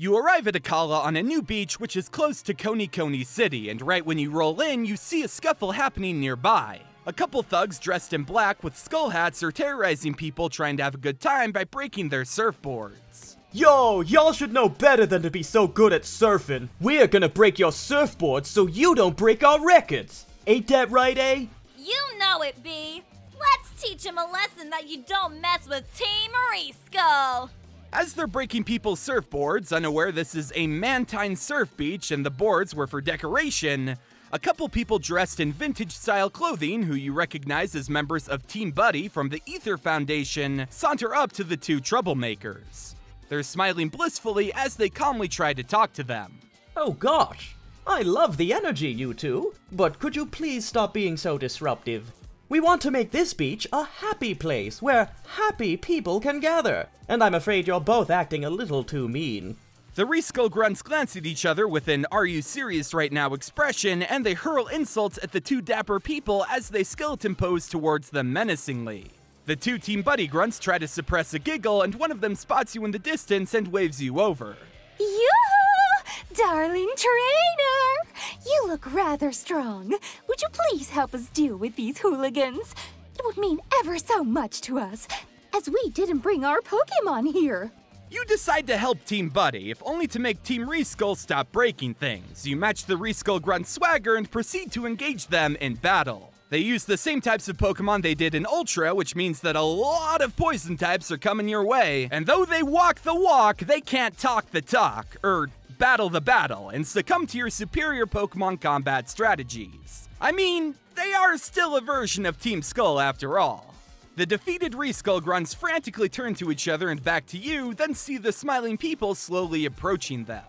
You arrive at Akala on a new beach which is close to Koni City, and right when you roll in, you see a scuffle happening nearby. A couple thugs dressed in black with skull hats are terrorizing people trying to have a good time by breaking their surfboards. Yo, y'all should know better than to be so good at surfing. We're gonna break your surfboards so you don't break our records. Ain't that right, eh? You know it, B. Let's teach him a lesson that you don't mess with Team Reskull. As they're breaking people's surfboards, unaware this is a Mantine surf beach and the boards were for decoration, a couple people dressed in vintage-style clothing, who you recognize as members of Team Buddy from the Ether Foundation, saunter up to the two troublemakers. They're smiling blissfully as they calmly try to talk to them. Oh gosh, I love the energy, you two, but could you please stop being so disruptive? We want to make this beach a happy place where happy people can gather, and I'm afraid you're both acting a little too mean. The Reskull grunts glance at each other with an "are you serious right now" expression, and they hurl insults at the two dapper people as they skeleton pose towards them menacingly. The two Team Buddy grunts try to suppress a giggle, and one of them spots you in the distance and waves you over. Yoo-hoo! Darling trainer! You look rather strong. Would you please help us deal with these hooligans? It would mean ever so much to us, as we didn't bring our Pokemon here. You decide to help Team Buddy, if only to make Team Reskull stop breaking things. You match the Reskull grunt swagger and proceed to engage them in battle. They use the same types of Pokemon they did in Ultra, which means that a lot of poison types are coming your way. And though they walk the walk, they can't talk the talk, or battle the battle, and succumb to your superior Pokemon combat strategies. I mean, they are still a version of Team Skull after all. The defeated Reskull grunts frantically turn to each other and back to you, then see the smiling people slowly approaching them.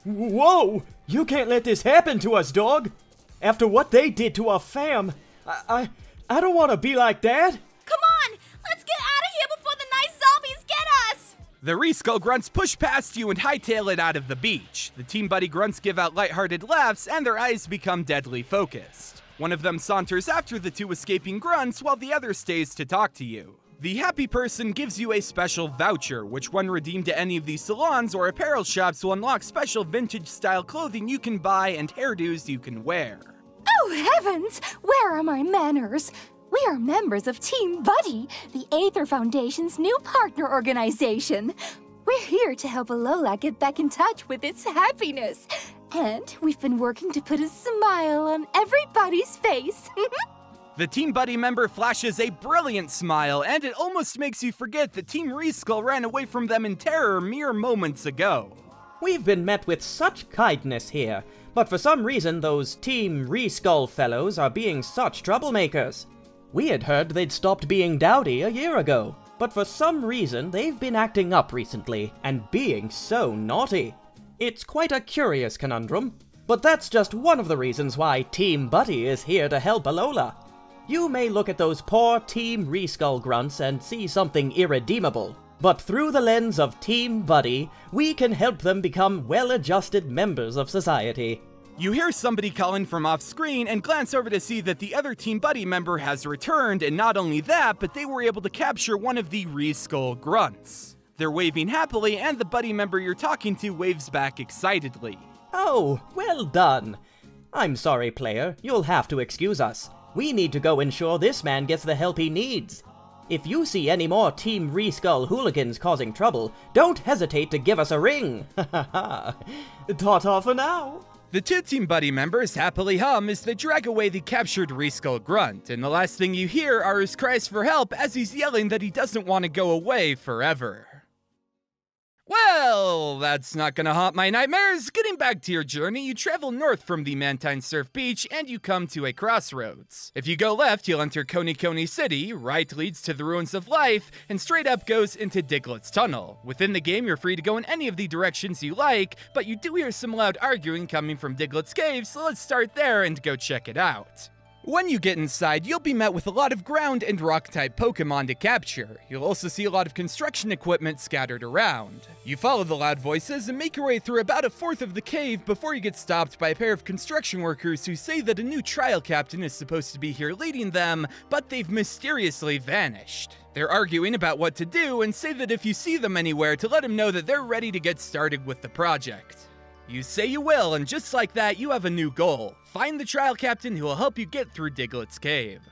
Whoa! You can't let this happen to us, dog! After what they did to our fam, I don't want to be like that! Come on! Let's get out of here before the nice zombies get us! The Reskull grunts push past you and hightail it out of the beach. The Team Buddy grunts give out lighthearted laughs and their eyes become deadly focused. One of them saunters after the two escaping grunts while the other stays to talk to you. The happy person gives you a special voucher, which when redeemed at any of these salons or apparel shops will unlock special vintage-style clothing you can buy and hairdos you can wear. Oh heavens! Where are my manners? We are members of Team Buddy, the Aether Foundation's new partner organization. We're here to help Alola get back in touch with its happiness. And we've been working to put a smile on everybody's face. The Team Buddy member flashes a brilliant smile, and it almost makes you forget that Team Reskull ran away from them in terror mere moments ago. We've been met with such kindness here, but for some reason those Team Reskull fellows are being such troublemakers. We had heard they'd stopped being dowdy a year ago, but for some reason they've been acting up recently and being so naughty. It's quite a curious conundrum, but that's just one of the reasons why Team Buddy is here to help Alola. You may look at those poor Team Reskull grunts and see something irredeemable, but through the lens of Team Buddy, we can help them become well-adjusted members of society. You hear somebody calling from off-screen and glance over to see that the other Team Buddy member has returned, and not only that, but they were able to capture one of the Reskull grunts. They're waving happily, and the buddy member you're talking to waves back excitedly. Oh, well done. I'm sorry, player. You'll have to excuse us. We need to go ensure this man gets the help he needs. If you see any more Team Reskull hooligans causing trouble, don't hesitate to give us a ring. Ha ha ha. Ta-ta for now. The two Team Buddy members happily hum as they drag away the captured Reskull grunt, and the last thing you hear are his cries for help as he's yelling that he doesn't want to go away forever. Well, that's not gonna haunt my nightmares. Getting back to your journey, you travel north from the Mantine Surf Beach and you come to a crossroads. If you go left, you'll enter Koni City, right leads to the Ruins of Life, and straight up goes into Diglettz Tunnel. Within the game, you're free to go in any of the directions you like, but you do hear some loud arguing coming from Diglettz Cave, so let's start there and go check it out. When you get inside, you'll be met with a lot of ground and rock-type Pokemon to capture. You'll also see a lot of construction equipment scattered around. You follow the loud voices and make your way through about a fourth of the cave before you get stopped by a pair of construction workers who say that a new trial captain is supposed to be here leading them, but they've mysteriously vanished. They're arguing about what to do and say that if you see them anywhere to let them know that they're ready to get started with the project. You say you will, and just like that, you have a new goal. Find the trial captain who will help you get through Diglettz Cave.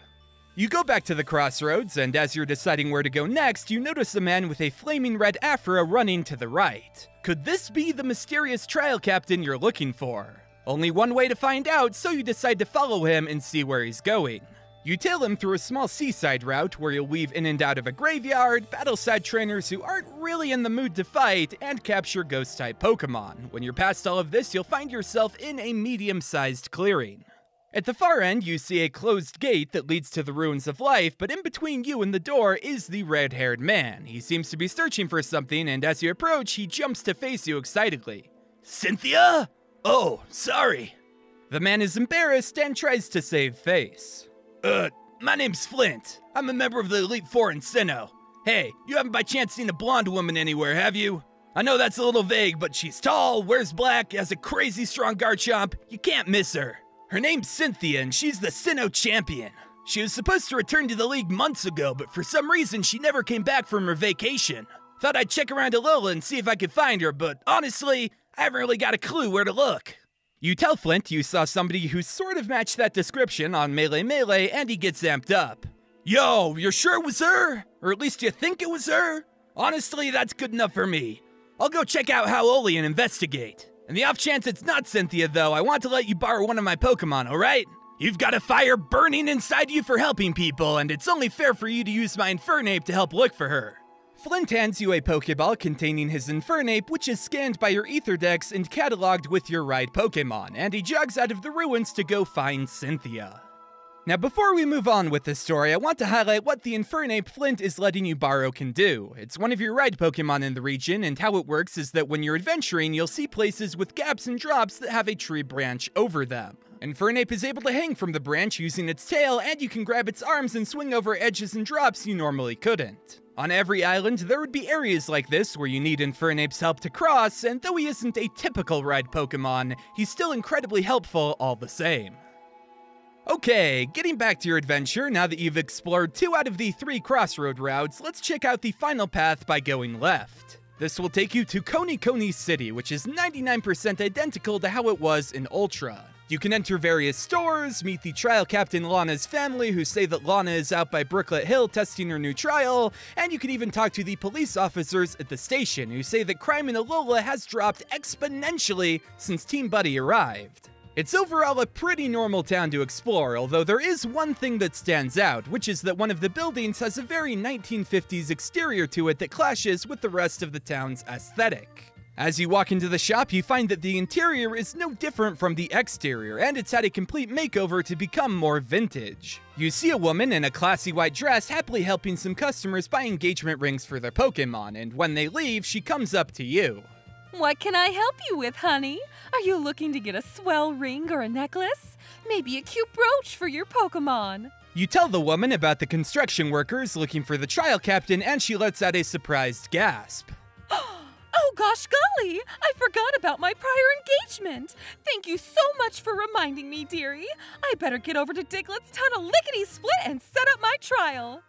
You go back to the crossroads, and as you're deciding where to go next, you notice a man with a flaming red afro running to the right. Could this be the mysterious trial captain you're looking for? Only one way to find out, so you decide to follow him and see where he's going. You tail him through a small seaside route where you'll weave in and out of a graveyard, battle side trainers who aren't really in the mood to fight, and capture ghost-type Pokemon. When you're past all of this, you'll find yourself in a medium-sized clearing. At the far end, you see a closed gate that leads to the ruins of life, but in between you and the door is the red-haired man. He seems to be searching for something, and as you approach, he jumps to face you excitedly. "Cynthia? Oh, sorry." The man is embarrassed and tries to save face. My name's Flint. I'm a member of the Elite Four in Sinnoh. Hey, you haven't by chance seen a blonde woman anywhere, have you? I know that's a little vague, but she's tall, wears black, has a crazy strong Garchomp. You can't miss her. Her name's Cynthia, and she's the Sinnoh champion. She was supposed to return to the league months ago, but for some reason she never came back from her vacation. Thought I'd check around Alola and see if I could find her, but honestly, I haven't really got a clue where to look. You tell Flint you saw somebody who sort of matched that description on Melee, and he gets amped up. Yo, you're sure it was her? Or at least you think it was her? Honestly, that's good enough for me. I'll go check out Hala and investigate. In the off chance it's not Cynthia, though, I want to let you borrow one of my Pokemon, alright? You've got a fire burning inside you for helping people, and it's only fair for you to use my Infernape to help look for her. Flint hands you a Pokeball containing his Infernape, which is scanned by your Ether Dex and cataloged with your ride Pokemon, and he jogs out of the ruins to go find Cynthia. Now before we move on with this story, I want to highlight what the Infernape Flint is letting you borrow can do. It's one of your ride Pokemon in the region, and how it works is that when you're adventuring, you'll see places with gaps and drops that have a tree branch over them. Infernape is able to hang from the branch using its tail, and you can grab its arms and swing over edges and drops you normally couldn't. On every island, there would be areas like this where you need Infernape's help to cross, and though he isn't a typical ride Pokemon, he's still incredibly helpful all the same. Okay, getting back to your adventure, now that you've explored 2 out of the 3 crossroad routes, let's check out the final path by going left. This will take you to Koni City, which is 99% identical to how it was in Ultra. You can enter various stores, meet the trial captain Lana's family who say that Lana is out by Brooklet Hill testing her new trial, and you can even talk to the police officers at the station who say that crime in Alola has dropped exponentially since Team Buddy arrived. It's overall a pretty normal town to explore, although there is one thing that stands out, which is that one of the buildings has a very 1950s exterior to it that clashes with the rest of the town's aesthetic. As you walk into the shop, you find that the interior is no different from the exterior, and it's had a complete makeover to become more vintage. You see a woman in a classy white dress happily helping some customers buy engagement rings for their Pokemon, and when they leave, she comes up to you. What can I help you with, honey? Are you looking to get a swell ring or a necklace? Maybe a cute brooch for your Pokemon? You tell the woman about the construction workers looking for the trial captain, and she lets out a surprised gasp. Oh gosh golly, I forgot about my prior engagement. Thank you so much for reminding me, dearie. I better get over to Diglettz Tunnel lickety-split and set up my trial.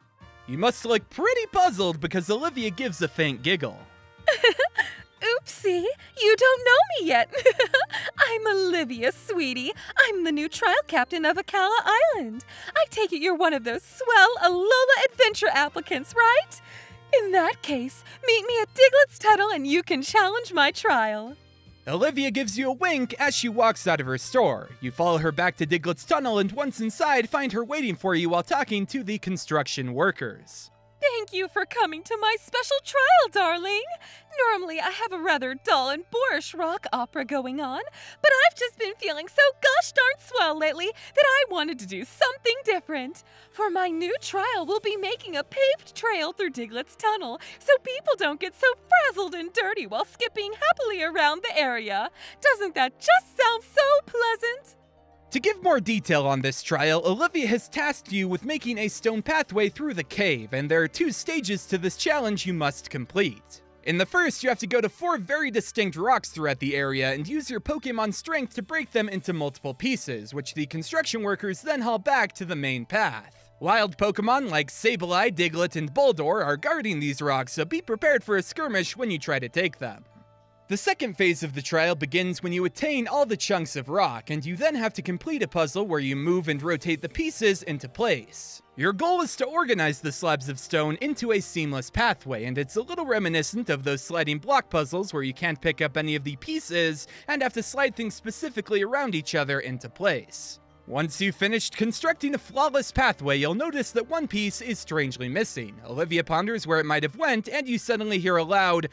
You must look pretty puzzled because Olivia gives a faint giggle. Oopsie, you don't know me yet. I'm Olivia, sweetie. I'm the new trial captain of Akala Island. I take it you're one of those swell Alola adventure applicants, right? In that case, meet me at Diglettz Tunnel and you can challenge my trial. Olivia gives you a wink as she walks out of her store. You follow her back to Diglettz Tunnel and once inside, find her waiting for you while talking to the construction workers. Thank you for coming to my special trial, darling. Normally, I have a rather dull and boorish rock opera going on, but I've just been feeling so gosh darn swell lately that I wanted to do something different. For my new trial, we'll be making a paved trail through Diglettz Tunnel, so people don't get so frazzled and dirty while skipping happily around the area. Doesn't that just sound so pleasant? To give more detail on this trial, Olivia has tasked you with making a stone pathway through the cave, and there are 2 stages to this challenge you must complete. In the first, you have to go to 4 very distinct rocks throughout the area and use your Pokemon strength to break them into multiple pieces, which the construction workers then haul back to the main path. Wild Pokemon like Sableye, Diglett, and Boldore are guarding these rocks, so be prepared for a skirmish when you try to take them. The second phase of the trial begins when you attain all the chunks of rock, and you then have to complete a puzzle where you move and rotate the pieces into place. Your goal is to organize the slabs of stone into a seamless pathway, and it's a little reminiscent of those sliding block puzzles where you can't pick up any of the pieces and have to slide things specifically around each other into place. Once you've finished constructing a flawless pathway, you'll notice that one piece is strangely missing. Olivia ponders where it might have went, and you suddenly hear a loud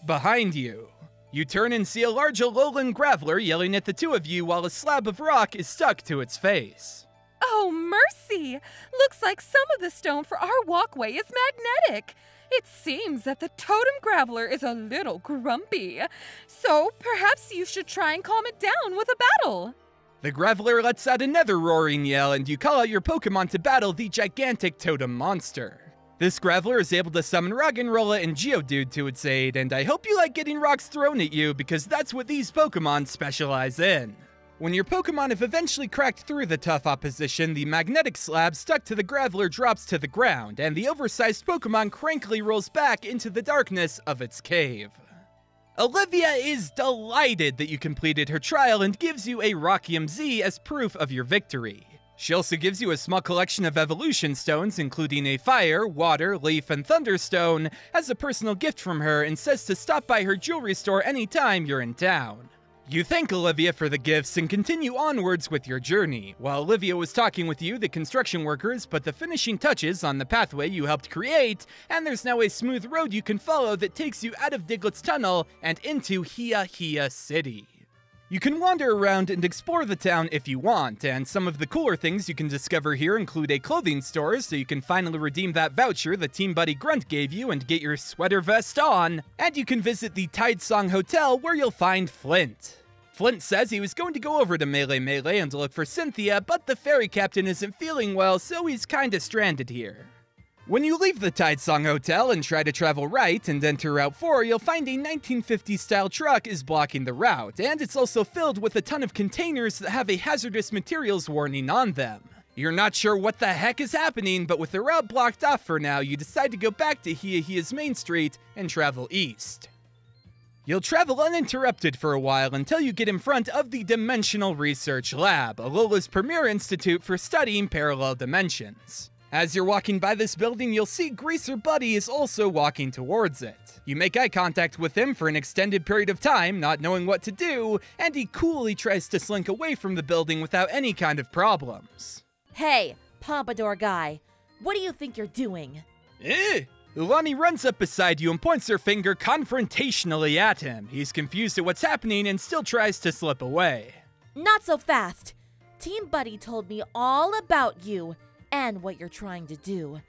behind you. You turn and see a large Alolan Graveler yelling at the 2 of you while a slab of rock is stuck to its face. Oh, mercy! Looks like some of the stone for our walkway is magnetic. It seems that the totem Graveler is a little grumpy. So perhaps you should try and calm it down with a battle. The Graveler lets out another roaring yell, and you call out your Pokemon to battle the gigantic totem monster. This Graveler is able to summon Roggenrola and Geodude to its aid, and I hope you like getting rocks thrown at you because that's what these Pokemon specialize in. When your Pokemon have eventually cracked through the tough opposition, the magnetic slab stuck to the Graveler drops to the ground, and the oversized Pokemon crankily rolls back into the darkness of its cave. Olivia is delighted that you completed her trial and gives you a Rockium Z as proof of your victory. She also gives you a small collection of evolution stones, including a fire, water, leaf, and thunderstone, as a personal gift from her, and says to stop by her jewelry store anytime you're in town. You thank Olivia for the gifts and continue onwards with your journey. While Olivia was talking with you, the construction workers put the finishing touches on the pathway you helped create, and there's now a smooth road you can follow that takes you out of Diglett's Tunnel and into Hia City. You can wander around and explore the town if you want, and some of the cooler things you can discover here include a clothing store, so you can finally redeem that voucher the Team Buddy Grunt gave you and get your sweater vest on, and you can visit the Tidesong Hotel where you'll find Flint. Flint says he was going to go over to Melee and look for Cynthia, but the ferry captain isn't feeling well, so he's kinda stranded here. When you leave the Tidesong Hotel and try to travel right and enter Route 4, you'll find a 1950s-style truck is blocking the route, and it's also filled with a ton of containers that have a hazardous materials warning on them. You're not sure what the heck is happening, but with the route blocked off for now, you decide to go back to Hia's Main Street and travel east. You'll travel uninterrupted for a while until you get in front of the Dimensional Research Lab, Alola's premier institute for studying parallel dimensions. As you're walking by this building, you'll see Greaser Buddy is also walking towards it. You make eye contact with him for an extended period of time, not knowing what to do, and he coolly tries to slink away from the building without any kind of problems. Hey, Pompadour guy, what do you think you're doing? Ilani runs up beside you and points her finger confrontationally at him. He's confused at what's happening and still tries to slip away. Not so fast. Team Buddy told me all about you and what you're trying to do.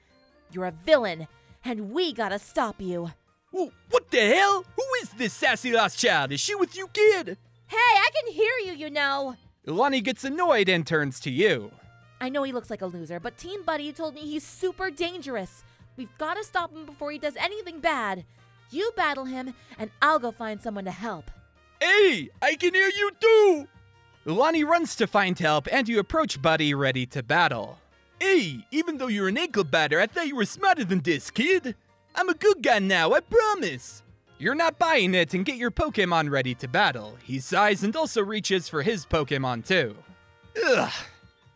You're a villain, and we gotta stop you. What the hell? Who is this sassy lost child? Is she with you, kid? Hey, I can hear you, you know. Ilani gets annoyed and turns to you. I know he looks like a loser, but Team Buddy told me he's super dangerous. We've gotta stop him before he does anything bad. You battle him, and I'll go find someone to help. Hey, I can hear you too! Ilani runs to find help, and you approach Buddy ready to battle. Hey, even though you're an ankle batter, I thought you were smarter than this, kid. I'm a good guy now, I promise. You're not buying it and get your Pokemon ready to battle. He sighs and also reaches for his Pokemon too. Ugh.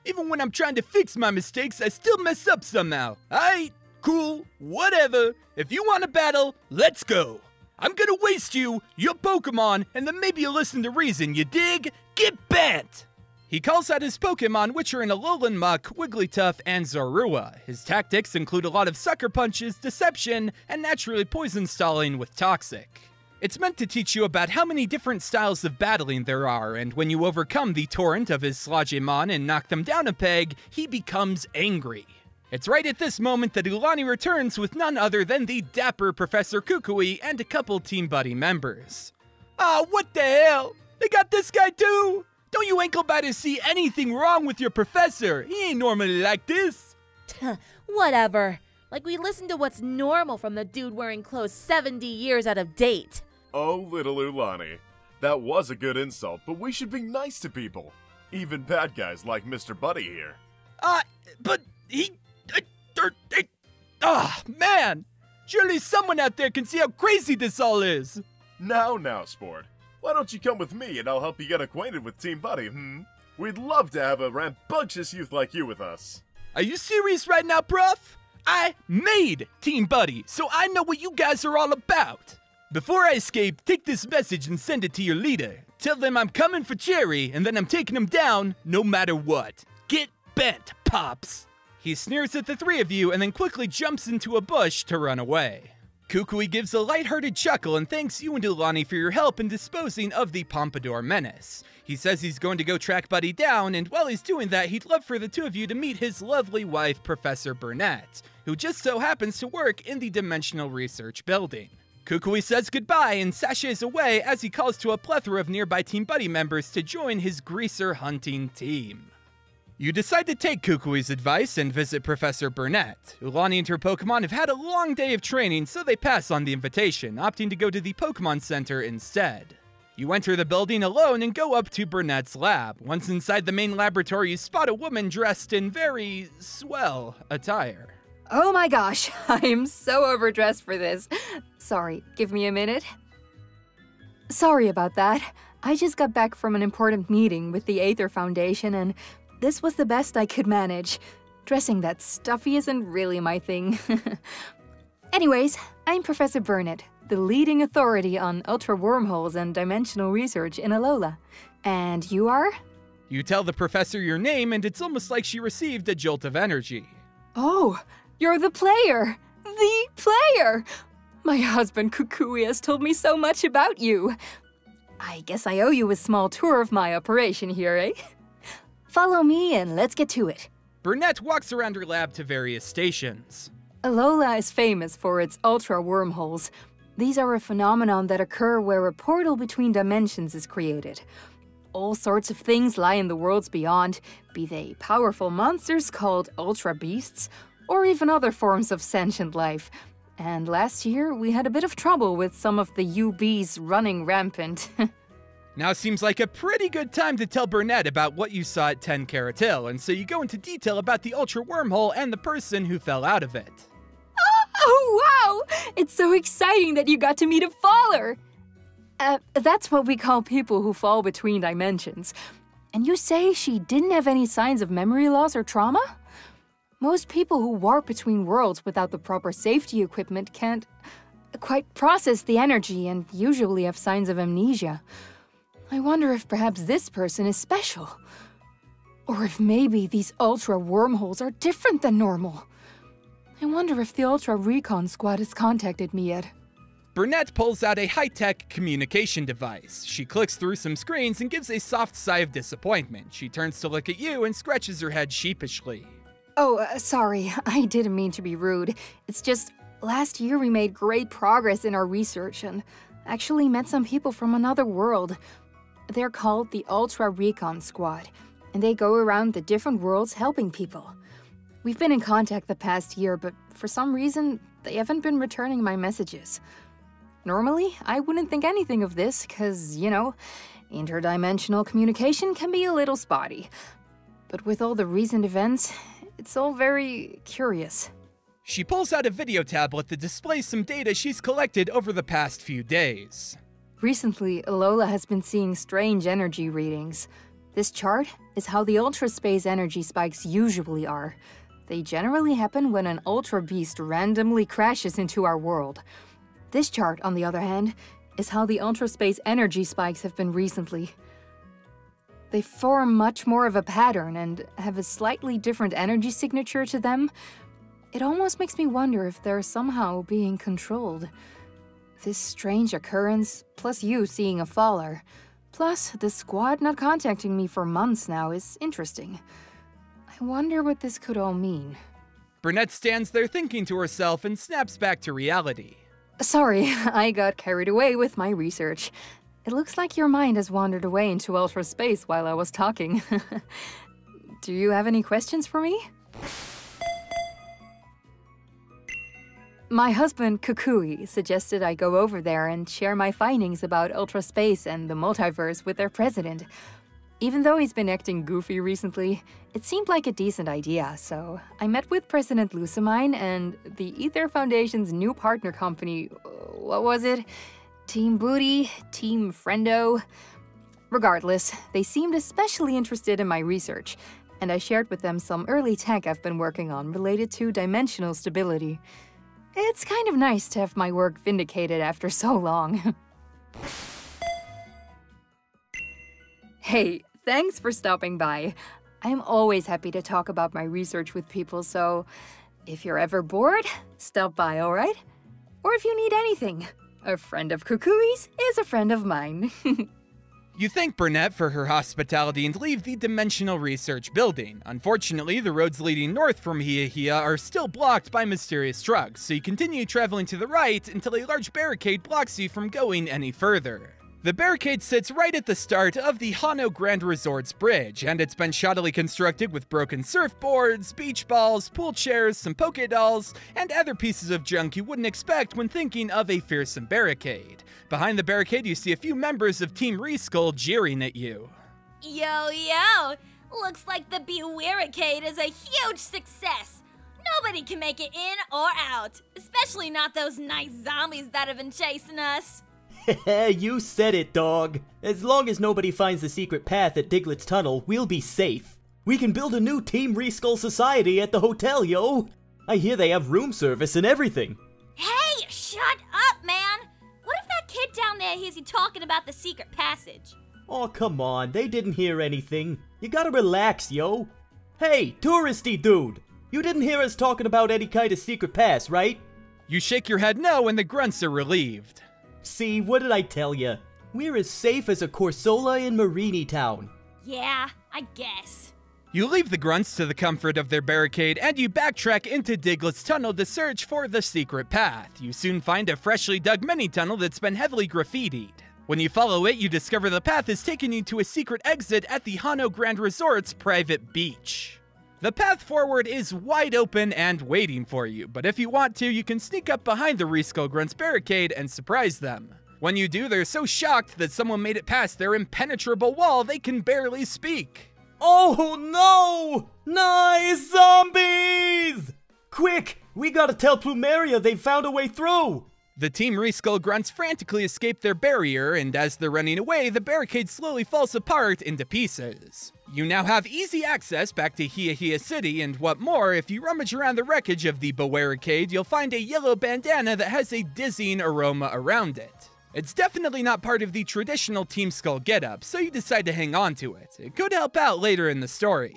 Even when I'm trying to fix my mistakes, I still mess up somehow. Aight, cool, whatever. If you want to battle, let's go. I'm gonna waste you, your Pokemon, and then maybe you'll listen to reason, you dig? Get bent! He calls out his Pokemon, which are an Alolan Muck, Wigglytuff, and Zorua. His tactics include a lot of sucker punches, deception, and naturally poison stalling with Toxic. It's meant to teach you about how many different styles of battling there are, and when you overcome the torrent of his Sludgemon and knock them down a peg, he becomes angry. It's right at this moment that Ilani returns with none other than the dapper Professor Kukui and a couple Team Buddy members. What the hell? They got this guy too? Don't you ankle biters see anything wrong with your professor? He ain't normally like this. Whatever. Like we listen to what's normal from the dude wearing clothes 70 years out of date. Oh, little Ulani. That was a good insult, but we should be nice to people. Even bad guys like Mr. Buddy here. But he... man! Surely someone out there can see how crazy this all is. Now, sport. Why don't you come with me and I'll help you get acquainted with Team Buddy, We'd love to have a rambunctious youth like you with us. Are you serious right now, Prof? I made Team Buddy, so I know what you guys are all about. Before I escape, take this message and send it to your leader. Tell them I'm coming for Cherry, and then I'm taking him down no matter what. Get bent, Pops. He sneers at the three of you and then quickly jumps into a bush to run away. Kukui gives a lighthearted chuckle and thanks you and Ulani for your help in disposing of the Pompadour menace. He says he's going to go track Buddy down, and while he's doing that, he'd love for the two of you to meet his lovely wife, Professor Burnett, who just so happens to work in the Dimensional Research Building. Kukui says goodbye and sashays away as he calls to a plethora of nearby Team Buddy members to join his greaser hunting team. You decide to take Kukui's advice and visit Professor Burnett. Ulani and her Pokemon have had a long day of training, so they pass on the invitation, opting to go to the Pokemon Center instead. You enter the building alone and go up to Burnett's lab. Once inside the main laboratory, you spot a woman dressed in very swell attire. Oh my gosh, I am so overdressed for this. Sorry, give me a minute. Sorry about that. I just got back from an important meeting with the Aether Foundation, and this was the best I could manage. Dressing that stuffy isn't really my thing. Anyways, I'm Professor Burnett, the leading authority on ultra wormholes and dimensional research in Alola. And you are? You tell the professor your name, and it's almost like she received a jolt of energy. Oh, you're the player! The player! My husband Kukui has told me so much about you. I guess I owe you a small tour of my operation here, eh? Follow me and let's get to it. Burnett walks around her lab to various stations. Alola is famous for its ultra wormholes. These are a phenomenon that occur where a portal between dimensions is created. All sorts of things lie in the worlds beyond, be they powerful monsters called ultra beasts, or even other forms of sentient life. And last year, we had a bit of trouble with some of the UBs running rampant. Now seems like a pretty good time to tell Burnett about what you saw at 10 Carrot Hill, and so you go into detail about the ultra wormhole and the person who fell out of it. Oh, wow! It's so exciting that you got to meet a faller! That's what we call people who fall between dimensions. And you say she didn't have any signs of memory loss or trauma? Most people who warp between worlds without the proper safety equipment can't quite process the energy and usually have signs of amnesia. I wonder if perhaps this person is special. Or if maybe these ultra wormholes are different than normal. I wonder if the Ultra Recon Squad has contacted me yet. Burnett pulls out a high-tech communication device. She clicks through some screens and gives a soft sigh of disappointment. She turns to look at you and scratches her head sheepishly. Oh, sorry. I didn't mean to be rude. It's just, last year we made great progress in our research and actually met some people from another world. They're called the Ultra Recon Squad, and they go around the different worlds helping people. We've been in contact the past year, but for some reason, they haven't been returning my messages. Normally, I wouldn't think anything of this, because, you know, interdimensional communication can be a little spotty. But with all the recent events, it's all very curious. She pulls out a video tablet that displays some data she's collected over the past few days. Recently, Alola has been seeing strange energy readings. This chart is how the Ultra Space energy spikes usually are. They generally happen when an Ultra Beast randomly crashes into our world. This chart, on the other hand, is how the Ultra Space energy spikes have been recently. They form much more of a pattern and have a slightly different energy signature to them. It almost makes me wonder if they're somehow being controlled. This strange occurrence, plus you seeing a faller, plus the squad not contacting me for months now is interesting. I wonder what this could all mean. Burnett stands there thinking to herself and snaps back to reality. Sorry, I got carried away with my research. It looks like your mind has wandered away into ultra space while I was talking. Do you have any questions for me? My husband, Kukui, suggested I go over there and share my findings about ultra space and the multiverse with their president. Even though he's been acting goofy recently, it seemed like a decent idea, so I met with President Lucimine and the Ether Foundation's new partner company. What was it? Team Booty? Team Friendo? Regardless, they seemed especially interested in my research, and I shared with them some early tech I've been working on related to dimensional stability. It's kind of nice to have my work vindicated after so long. Hey, thanks for stopping by. I'm always happy to talk about my research with people, so if you're ever bored, stop by, alright? Or if you need anything, a friend of Kukui's is a friend of mine. You thank Burnett for her hospitality and leave the Dimensional Research Building. Unfortunately, the roads leading north from Hiahia are still blocked by mysterious trucks, so you continue traveling to the right until a large barricade blocks you from going any further. The barricade sits right at the start of the Hano Grand Resort's bridge, and it's been shoddily constructed with broken surfboards, beach balls, pool chairs, some Poké Dolls, and other pieces of junk you wouldn't expect when thinking of a fearsome barricade. Behind the barricade, you see a few members of Team Reskull jeering at you. Yo, yo! Looks like the Bewaricade is a huge success! Nobody can make it in or out, especially not those nice zombies that have been chasing us. You said it, dog. As long as nobody finds the secret path at Diglettz Tunnel, we'll be safe. We can build a new Team Reskull society at the hotel, yo! I hear they have room service and everything. Hey, shut up, man! What if that kid down there hears you talking about the secret passage? Oh, come on, they didn't hear anything. You gotta relax, yo. Hey, touristy dude! You didn't hear us talking about any kind of secret pass, right? You shake your head no, and the grunts are relieved. See, what did I tell ya? We're as safe as a Corsola in Marini Town. Yeah, I guess. You leave the grunts to the comfort of their barricade, and you backtrack into Diglettz Tunnel to search for the secret path. You soon find a freshly dug mini-tunnel that's been heavily graffitied. When you follow it, you discover the path is taking you to a secret exit at the Hano Grand Resort's private beach. The path forward is wide open and waiting for you, but if you want to, you can sneak up behind the Reskull Grunts barricade and surprise them. When you do, they're so shocked that someone made it past their impenetrable wall they can barely speak. Oh no! Nice zombies! Quick, we gotta tell Plumeria they've found a way through! The Team Reskull Grunts frantically escape their barrier, and as they're running away, the barricade slowly falls apart into pieces. You now have easy access back to Hiahia City, and what more, if you rummage around the wreckage of the Bewaricade, you'll find a yellow bandana that has a dizzying aroma around it. It's definitely not part of the traditional Team Skull getup, so you decide to hang on to it. It could help out later in the story.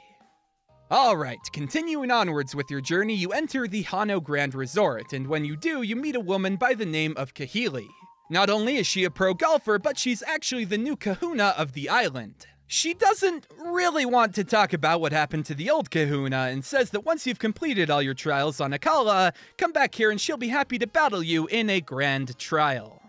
Alright, continuing onwards with your journey, you enter the Hano Grand Resort, and when you do, you meet a woman by the name of Kahili. Not only is she a pro golfer, but she's actually the new kahuna of the island. She doesn't really want to talk about what happened to the old kahuna, and says that once you've completed all your trials on Akala, come back here and she'll be happy to battle you in a grand trial.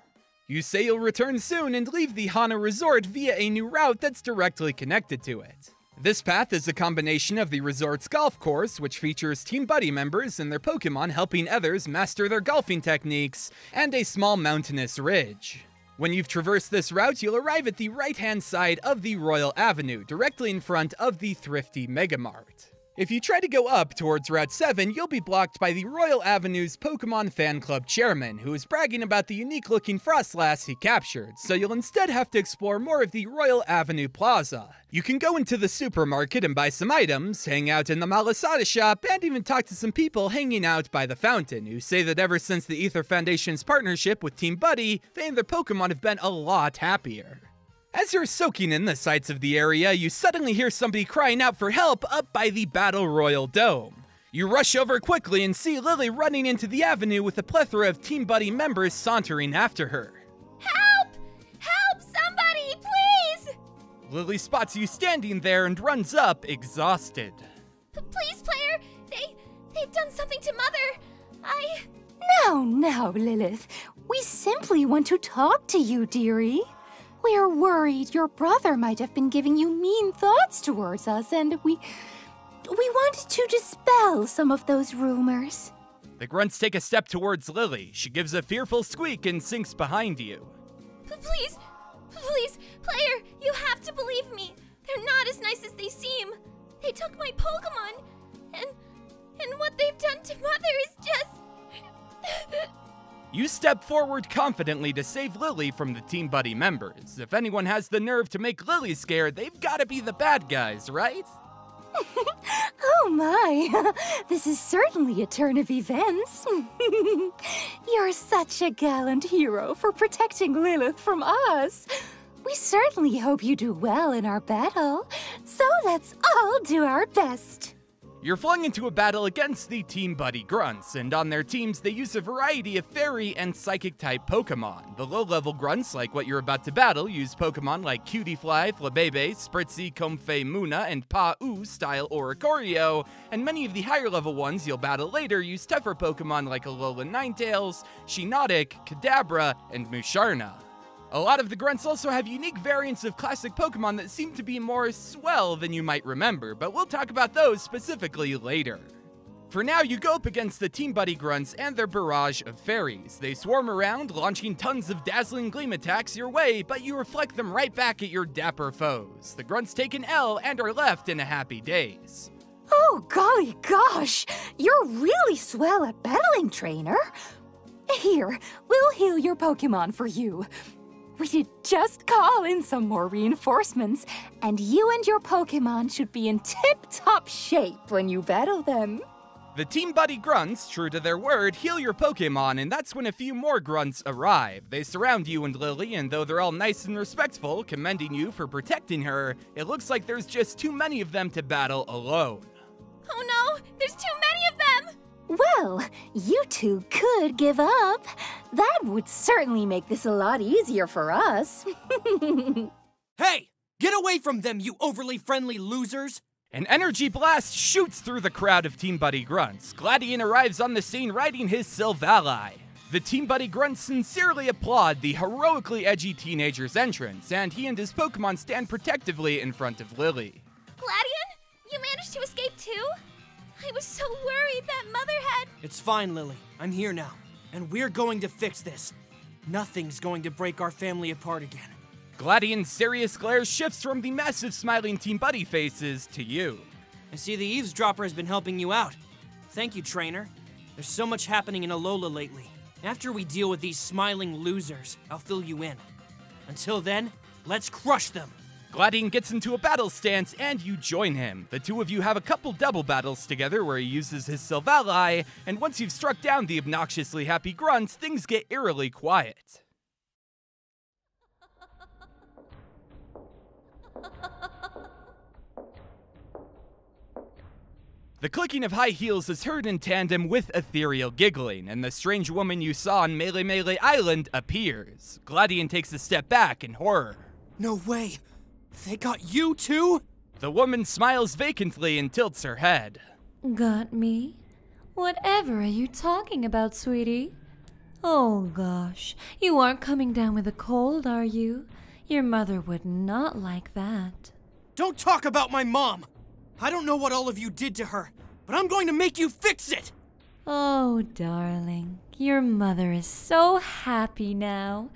You say you'll return soon and leave the Hana Resort via a new route that's directly connected to it. This path is a combination of the resort's golf course, which features Team Buddy members and their Pokemon helping others master their golfing techniques, and a small mountainous ridge. When you've traversed this route, you'll arrive at the right-hand side of the Royal Avenue, directly in front of the Thrifty Megamart. If you try to go up towards Route 7, you'll be blocked by the Royal Avenue's Pokemon Fan Club chairman, who is bragging about the unique-looking Frostlass he captured, so you'll instead have to explore more of the Royal Avenue Plaza. You can go into the supermarket and buy some items, hang out in the Malasada shop, and even talk to some people hanging out by the fountain, who say that ever since the Ether Foundation's partnership with Team Buddy, they and their Pokemon have been a lot happier. As you're soaking in the sights of the area, you suddenly hear somebody crying out for help up by the Battle Royal Dome. You rush over quickly and see Lily running into the avenue with a plethora of Team Buddy members sauntering after her. Help! Help, somebody, please! Lily spots you standing there and runs up, exhausted. Please, player, they've done something to Mother. No, Lilith. We simply want to talk to you, dearie. We're worried your brother might have been giving you mean thoughts towards us, and we wanted to dispel some of those rumors. The grunts take a step towards Lily. She gives a fearful squeak and sinks behind you. Please, player, you have to believe me. They're not as nice as they seem. They took my Pokemon, and what they've done to Mother is just... You step forward confidently to save Lily from the Team Buddy members. If anyone has the nerve to make Lily scared, they've gotta be the bad guys, right? Oh my, this is certainly a turn of events. You're such a gallant hero for protecting Lilith from us. We certainly hope you do well in our battle, so let's all do our best. You're flung into a battle against the Team Buddy Grunts, and on their teams they use a variety of fairy and psychic-type Pokemon. The low-level Grunts, like what you're about to battle, use Pokemon like Cutiefly, Flabebe, Spritzy, Comfey, Muna, and Pa-Oo style Oricorio, and many of the higher-level ones you'll battle later use tougher Pokemon like Alola Ninetales, Shiinotic, Kadabra, and Musharna. A lot of the Grunts also have unique variants of classic Pokemon that seem to be more swell than you might remember, but we'll talk about those specifically later. For now, you go up against the Team Buddy Grunts and their barrage of fairies. They swarm around, launching tons of dazzling gleam attacks your way, but you reflect them right back at your dapper foes. The Grunts take an L and are left in a happy daze. Oh, golly gosh! You're really swell at battling, trainer. Here, we'll heal your Pokemon for you. We did just call in some more reinforcements, and you and your Pokemon should be in tip-top shape when you battle them. The Team Buddy Grunts, true to their word, heal your Pokemon, and that's when a few more Grunts arrive. They surround you and Lily, and though they're all nice and respectful, commending you for protecting her, it looks like there's just too many of them to battle alone. Oh no, there's too many of them! Well, you two could give up. That would certainly make this a lot easier for us. Hey! Get away from them, you overly friendly losers! An energy blast shoots through the crowd of Team Buddy Grunts. Gladian arrives on the scene riding his Silvally. The Team Buddy Grunts sincerely applaud the heroically edgy teenager's entrance, and he and his Pokemon stand protectively in front of Lily. Gladian, you managed to escape too? I was so worried that Mother had... It's fine, Lily. I'm here now, and we're going to fix this. Nothing's going to break our family apart again. Gladian's serious glare shifts from the massive smiling Team Buddy faces to you. I see the eavesdropper has been helping you out. Thank you, trainer. There's so much happening in Alola lately. After we deal with these smiling losers, I'll fill you in. Until then, let's crush them. Gladian gets into a battle stance, and you join him. The two of you have a couple double battles together where he uses his Silvally, and once you've struck down the obnoxiously happy Grunts, things get eerily quiet. The clicking of high heels is heard in tandem with ethereal giggling, and the strange woman you saw on Melee Island appears. Gladian takes a step back in horror. No way! They got you too? The woman smiles vacantly and tilts her head. Got me? Whatever are you talking about, sweetie? Oh gosh, you aren't coming down with a cold, are you? Your mother would not like that. Don't talk about my mom! I don't know what all of you did to her, but I'm going to make you fix it! Oh, darling, your mother is so happy now.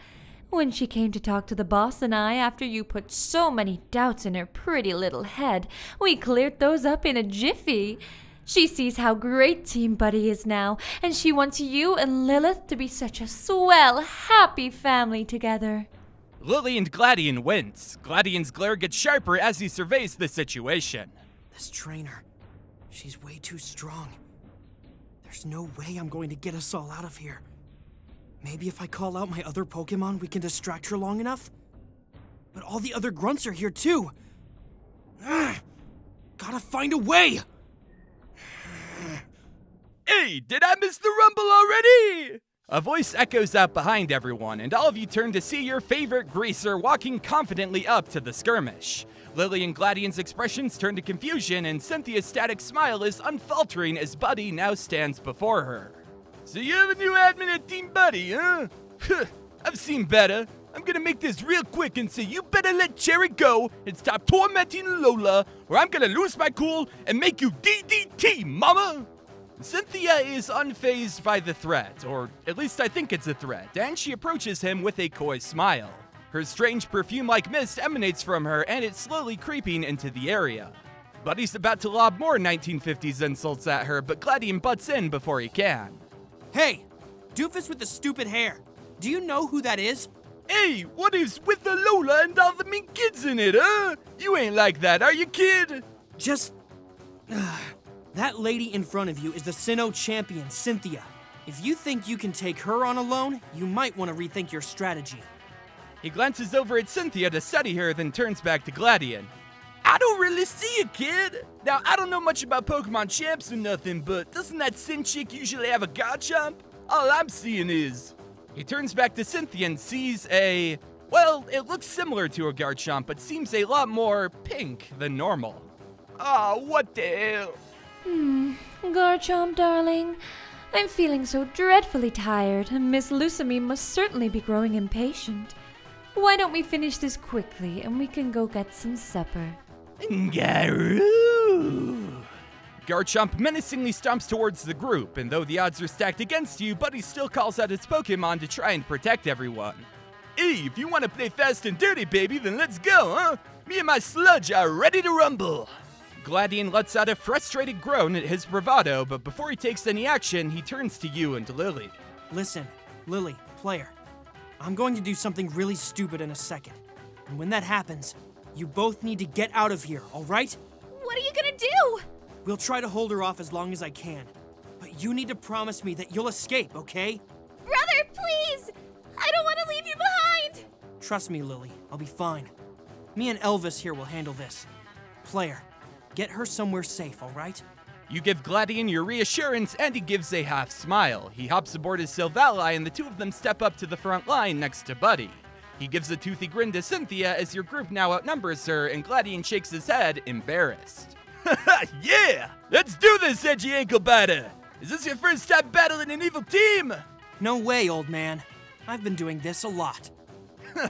When she came to talk to the boss and I after you put so many doubts in her pretty little head, we cleared those up in a jiffy. She sees how great Team Buddy is now, and she wants you and Lilith to be such a swell, happy family together. Lily and Gladian wince. Gladian's glare gets sharper as he surveys the situation. This trainer, she's way too strong. There's no way I'm going to get us all out of here. Maybe if I call out my other Pokemon, we can distract her long enough? But all the other Grunts are here too. Gotta find a way! Hey, did I miss the rumble already? A voice echoes out behind everyone, and all of you turn to see your favorite greaser walking confidently up to the skirmish. Lily and Gladian's expressions turn to confusion, and Cynthia's static smile is unfaltering as Buddy now stands before her. So you have a new admin at Team Buddy, huh? I've seen better. I'm gonna make this real quick and say you better let Cherry go and stop tormenting Alola, or I'm gonna lose my cool and make you DDT, mama! Cynthia is unfazed by the threat, or at least I think it's a threat, and she approaches him with a coy smile. Her strange perfume-like mist emanates from her, and it's slowly creeping into the area. Buddy's about to lob more 1950s insults at her, but Gladian butts in before he can. Hey, doofus with the stupid hair. Do you know who that is? Hey, what is with Alola and all the mean kids in it, huh? You ain't like that, are you, kid? Just... that lady in front of you is the Sinnoh champion, Cynthia. If you think you can take her on alone, you might want to rethink your strategy. He glances over at Cynthia to study her, then turns back to Gladian. I don't really see a kid. Now, I don't know much about Pokemon champs or nothing, but doesn't that Sin chick usually have a Garchomp? All I'm seeing is... He turns back to Cynthia and sees a... Well, it looks similar to a Garchomp, but seems a lot more pink than normal. Oh, what the hell? Garchomp, darling. I'm feeling so dreadfully tired, and Miss Lucamy must certainly be growing impatient. Why don't we finish this quickly, and we can go get some supper? Garoo! Garchomp menacingly stomps towards the group, and though the odds are stacked against you, Buddy still calls out his Pokemon to try and protect everyone. Hey, if you want to play fast and dirty, baby, then let's go, huh? Me and my sludge are ready to rumble. Gladian lets out a frustrated groan at his bravado, but before he takes any action, he turns to you and to Lily. Listen, Lily, player. I'm going to do something really stupid in a second. And when that happens, you both need to get out of here, alright? What are you gonna do? We'll try to hold her off as long as I can. But you need to promise me that you'll escape, okay? Brother, please! I don't want to leave you behind! Trust me, Lily. I'll be fine. Me and Elvis here will handle this. Player, get her somewhere safe, alright? You give Gladian your reassurance, and he gives a half smile. He hops aboard his Silvally, and the two of them step up to the front line next to Buddy. He gives a toothy grin to Cynthia as your group now outnumbers her, and Gladian shakes his head, embarrassed. Yeah! Let's do this, edgy ankle biter! Is this your first time battling an evil team? No way, old man. I've been doing this a lot.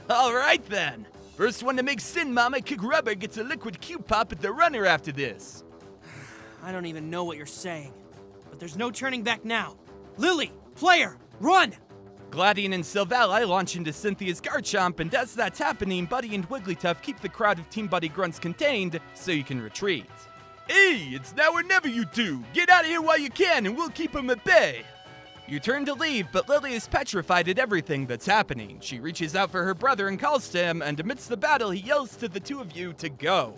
Alright then. First one to make Sin Mama kick rubber gets a liquid Q-pop at the runner after this. I don't even know what you're saying. But there's no turning back now. Lily! Player! Run! Gladian and Silvally launch into Cynthia's Garchomp, and as that's happening, Buddy and Wigglytuff keep the crowd of Team Buddy grunts contained so you can retreat. Hey, it's now or never, you two! Get out of here while you can, and we'll keep them at bay! You turn to leave, but Lily is petrified at everything that's happening. She reaches out for her brother and calls to him, and amidst the battle, he yells to the two of you to go.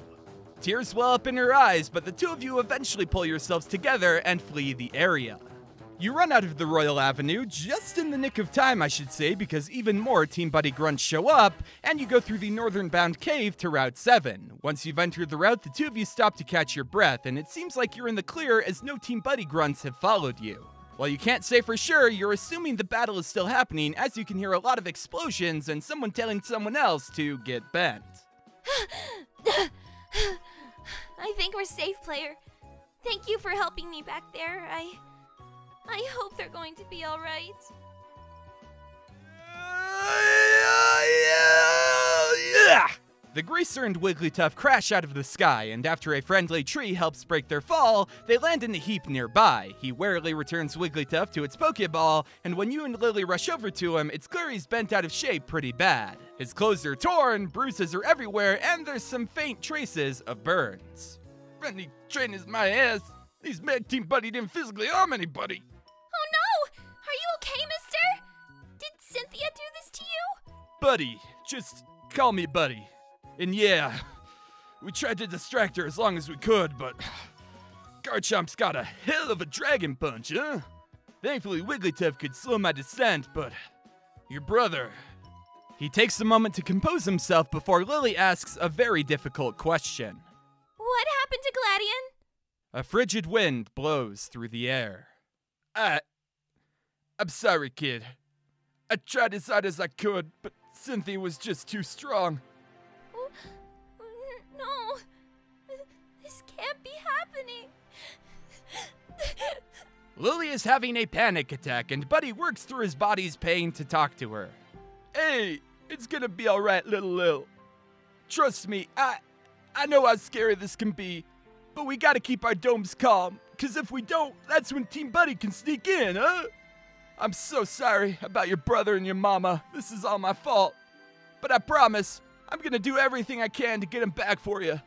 Tears well up in her eyes, but the two of you eventually pull yourselves together and flee the area. You run out of the Royal Avenue, just in the nick of time, I should say, because even more Team Buddy grunts show up, and you go through the northern-bound cave to Route 7. Once you've entered the route, the two of you stop to catch your breath, and it seems like you're in the clear as no Team Buddy grunts have followed you. While you can't say for sure, you're assuming the battle is still happening, as you can hear a lot of explosions and someone telling someone else to get bent. I think we're safe, player. Thank you for helping me back there. I hope they're going to be all right. The Greaser and Wigglytuff crash out of the sky, and after a friendly tree helps break their fall, they land in a heap nearby. He warily returns Wigglytuff to its Pokeball, and when you and Lily rush over to him, it's clear he's bent out of shape pretty bad. His clothes are torn, bruises are everywhere, and there's some faint traces of burns. Friendly trainers my ass. These mad Team Buddy didn't physically harm anybody. Oh no! Are you okay, mister? Did Cynthia do this to you? Buddy. Just call me Buddy. And yeah, we tried to distract her as long as we could, but Garchomp's got a hell of a dragon punch, huh? Thankfully, Wigglytuff could slow my descent, but your brother... He takes a moment to compose himself before Lily asks a very difficult question. What happened to Gladian? A frigid wind blows through the air. I'm sorry, kid. I tried as hard as I could, but Cynthia was just too strong. No, this can't be happening. Lily is having a panic attack, and Buddy works through his body's pain to talk to her. Hey, It's gonna be alright, little Lil. Trust me, I know how scary this can be, but we gotta keep our domes calm, cause if we don't, that's when Team Buddy can sneak in, huh? I'm so sorry about your brother and your mama. This is all my fault. But I promise, I'm gonna do everything I can to get him back for you.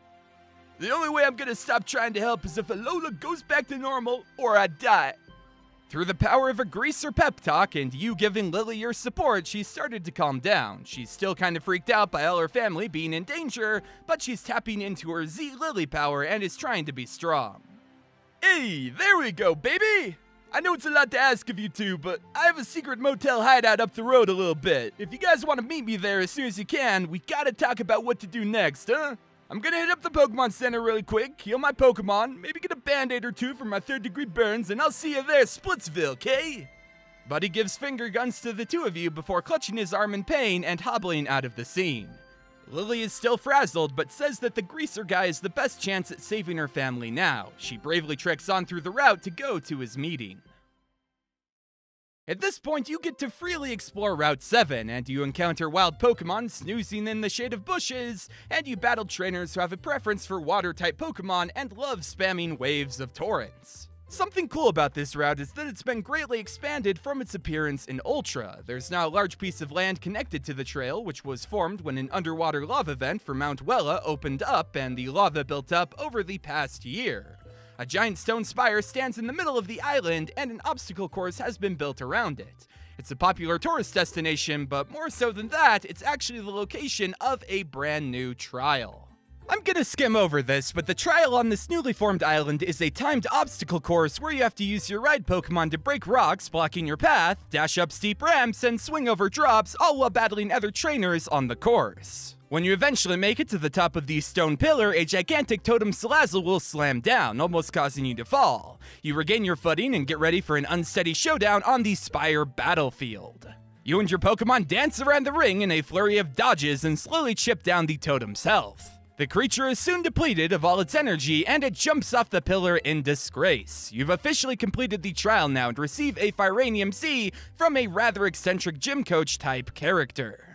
The only way I'm gonna stop trying to help is if Alola goes back to normal or I die. Through the power of a greaser pep talk and you giving Lily your support, she started to calm down. She's still kind of freaked out by all her family being in danger, but she's tapping into her Z-Lily power and is trying to be strong. Hey, there we go, baby! I know it's a lot to ask of you two, but I have a secret motel hideout up the road a little bit. If you guys want to meet me there as soon as you can, we gotta talk about what to do next, huh? I'm gonna hit up the Pokemon Center really quick, heal my Pokemon, maybe get a Band-Aid or two for my third-degree burns, and I'll see you there, Splitsville, okay? Buddy gives finger guns to the two of you before clutching his arm in pain and hobbling out of the scene. Lily is still frazzled, but says that the greaser guy is the best chance at saving her family now. She bravely treks on through the route to go to his meeting. At this point, you get to freely explore Route 7, and you encounter wild Pokemon snoozing in the shade of bushes, and you battle trainers who have a preference for water-type Pokemon and love spamming waves of torrents. Something cool about this route is that it's been greatly expanded from its appearance in Ultra. There's now a large piece of land connected to the trail, which was formed when an underwater lava vent for Mount Wella opened up and the lava built up over the past year. A giant stone spire stands in the middle of the island, and an obstacle course has been built around it. It's a popular tourist destination, but more so than that, it's actually the location of a brand new trial. I'm gonna skim over this, but the trial on this newly formed island is a timed obstacle course where you have to use your ride Pokemon to break rocks blocking your path, dash up steep ramps, and swing over drops, all while battling other trainers on the course. When you eventually make it to the top of the stone pillar, a gigantic totem Salazzle will slam down, almost causing you to fall. You regain your footing and get ready for an unsteady showdown on the Spire battlefield. You and your Pokemon dance around the ring in a flurry of dodges and slowly chip down the totem's health. The creature is soon depleted of all its energy, and it jumps off the pillar in disgrace. You've officially completed the trial now and receive a Firanium C from a rather eccentric gym coach type character.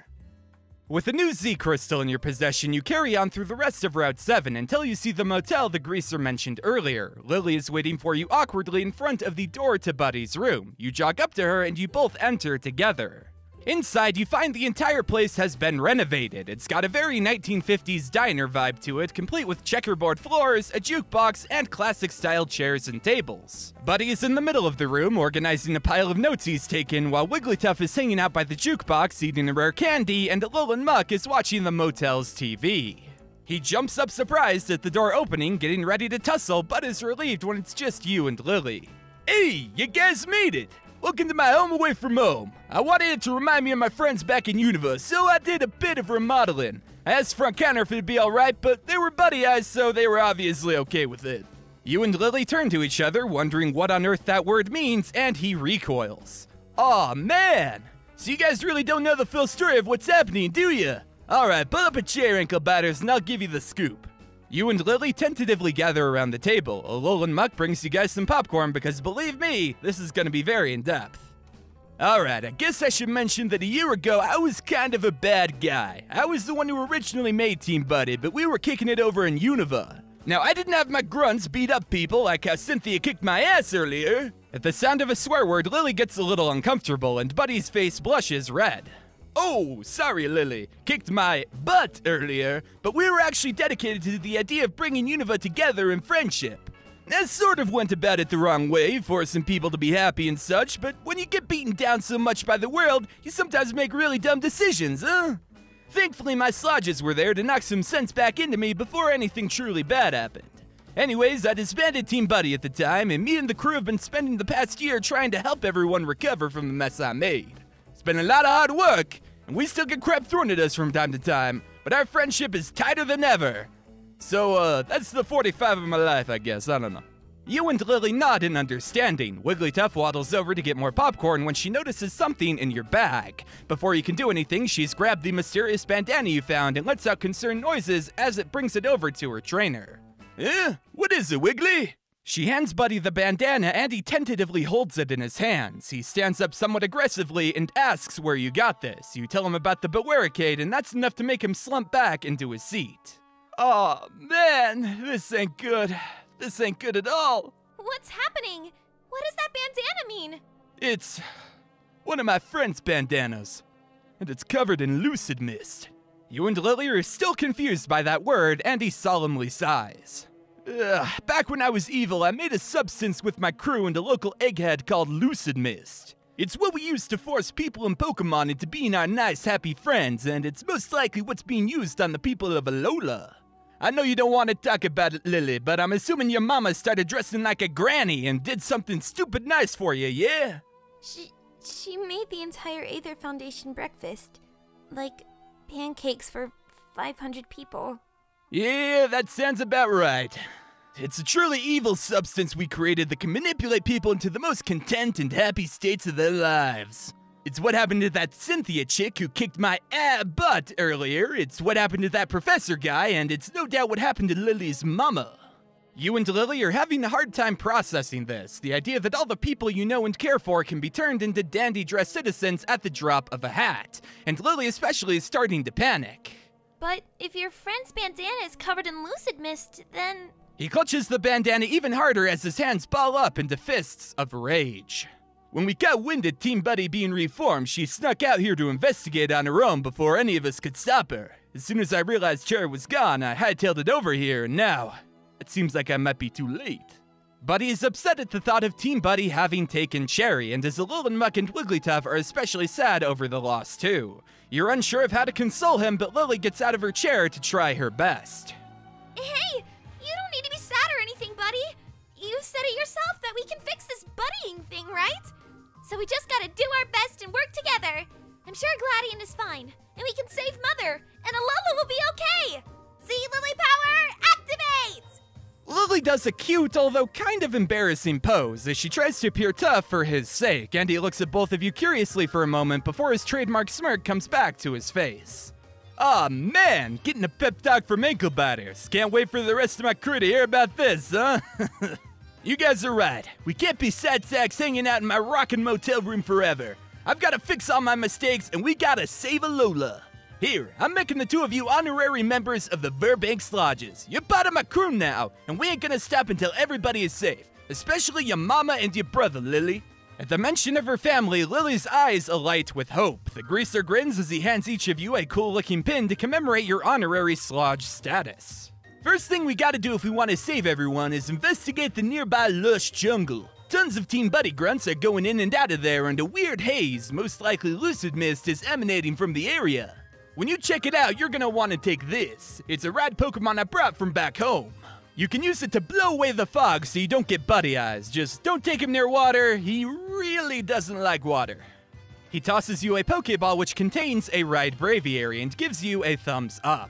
With a new Z crystal in your possession, you carry on through the rest of Route 7 until you see the motel the greaser mentioned earlier. Lily is waiting for you awkwardly in front of the door to Buddy's room. You jog up to her and you both enter together. Inside, you find the entire place has been renovated. It's got a very 1950s diner vibe to it, complete with checkerboard floors, a jukebox, and classic-style chairs and tables. Buddy is in the middle of the room, organizing a pile of notes he's taken, while Wigglytuff is hanging out by the jukebox, eating a rare candy, and Alolan Muck is watching the motel's TV. He jumps up surprised at the door opening, getting ready to tussle, but is relieved when it's just you and Lily. Hey, you guys made it! Welcome to my home away from home. I wanted it to remind me of my friends back in Unova, so I did a bit of remodeling. I asked front counter if it'd be alright, but they were buddy eyes, so they were obviously okay with it. You and Lily turn to each other, wondering what on earth that word means, and he recoils. Aw, man! So you guys really don't know the full story of what's happening, do ya? Alright, pull up a chair, ankle biters, and I'll give you the scoop. You and Lily tentatively gather around the table. Alolan Muck brings you guys some popcorn because, believe me, this is gonna be very in-depth. Alright, I guess I should mention that a year ago, I was kind of a bad guy. I was the one who originally made Team Buddy, but we were kicking it over in Unova. Now, I didn't have my grunts beat up people like how Cynthia kicked my ass earlier. At the sound of a swear word, Lily gets a little uncomfortable, and Buddy's face blushes red. Oh, sorry, Lily. Kicked my butt earlier, but we were actually dedicated to the idea of bringing Unova together in friendship. That sort of went about it the wrong way, forcing people to be happy and such, but when you get beaten down so much by the world, you sometimes make really dumb decisions, huh? Thankfully, my slodges were there to knock some sense back into me before anything truly bad happened. Anyways, I disbanded Team Buddy at the time, and me and the crew have been spending the past year trying to help everyone recover from the mess I made. It's been a lot of hard work, and we still get crap thrown at us from time to time, but our friendship is tighter than ever. So, that's the 45 of my life, I guess, I don't know. You and Lily nod in understanding. Wigglytuff waddles over to get more popcorn when she notices something in your bag. Before you can do anything, she's grabbed the mysterious bandana you found and lets out concerned noises as it brings it over to her trainer. Eh? What is it, Wiggly? She hands Buddy the bandana and he tentatively holds it in his hands. He stands up somewhat aggressively and asks where you got this. You tell him about the barricade and that's enough to make him slump back into his seat. Oh man, this ain't good. This ain't good at all. What's happening? What does that bandana mean? It's one of my friend's bandanas, and it's covered in Lucid Mist. You and Lily are still confused by that word, and he solemnly sighs. Back when I was evil, I made a substance with my crew and a local egghead called Lucid Mist. It's what we use to force people and Pokemon into being our nice, happy friends, and it's most likely what's being used on the people of Alola. I know you don't want to talk about it, Lily, but I'm assuming your mama started dressing like a granny and did something stupid nice for you, yeah? She made the entire Aether Foundation breakfast. Like, pancakes for 500 people. Yeah, that sounds about right. It's a truly evil substance we created that can manipulate people into the most content and happy states of their lives. It's what happened to that Cynthia chick who kicked my butt earlier, it's what happened to that professor guy, and it's no doubt what happened to Lily's mama. You and Lily are having a hard time processing this, the idea that all the people you know and care for can be turned into dandy-dressed citizens at the drop of a hat, and Lily especially is starting to panic. But if your friend's bandana is covered in Lucid Mist, then... He clutches the bandana even harder as his hands ball up into fists of rage. When we got wind of Team Buddy being reformed, she snuck out here to investigate on her own before any of us could stop her. As soon as I realized Cherry was gone, I hightailed it over here, and now, it seems like I might be too late. Buddy is upset at the thought of Team Buddy having taken Cherry, and as Alola, Muck, and Wigglytuff are especially sad over the loss too. You're unsure of how to console him, but Lily gets out of her chair to try her best. Hey, you don't need to be sad or anything, Buddy. You said it yourself that we can fix this buddying thing, right? So we just gotta do our best and work together. I'm sure Gladian is fine, and we can save Mother, and Alola will be okay. Z Lily Power, activate! Lily does a cute, although kind of embarrassing pose as she tries to appear tough for his sake, and he looks at both of you curiously for a moment before his trademark smirk comes back to his face. Aw man, getting a pep talk from ankle biters. Can't wait for the rest of my crew to hear about this, huh? You guys are right. We can't be sad sacks hanging out in my rockin' motel room forever. I've gotta fix all my mistakes, and we gotta save Alola. Here, I'm making the two of you honorary members of the Verbanks Lodges. You're part of my crew now, and we ain't gonna stop until everybody is safe. Especially your mama and your brother, Lily. At the mention of her family, Lily's eyes alight with hope. The greaser grins as he hands each of you a cool-looking pin to commemorate your honorary Slodge status. First thing we gotta do if we want to save everyone is investigate the nearby lush jungle. Tons of Team Buddy grunts are going in and out of there, and a weird haze, most likely Lucid Mist, is emanating from the area. When you check it out, you're gonna want to take this. It's a rad Pokemon I brought from back home. You can use it to blow away the fog so you don't get buddy eyes. Just don't take him near water. He really doesn't like water. He tosses you a Pokeball which contains a Ride Braviary and gives you a thumbs up.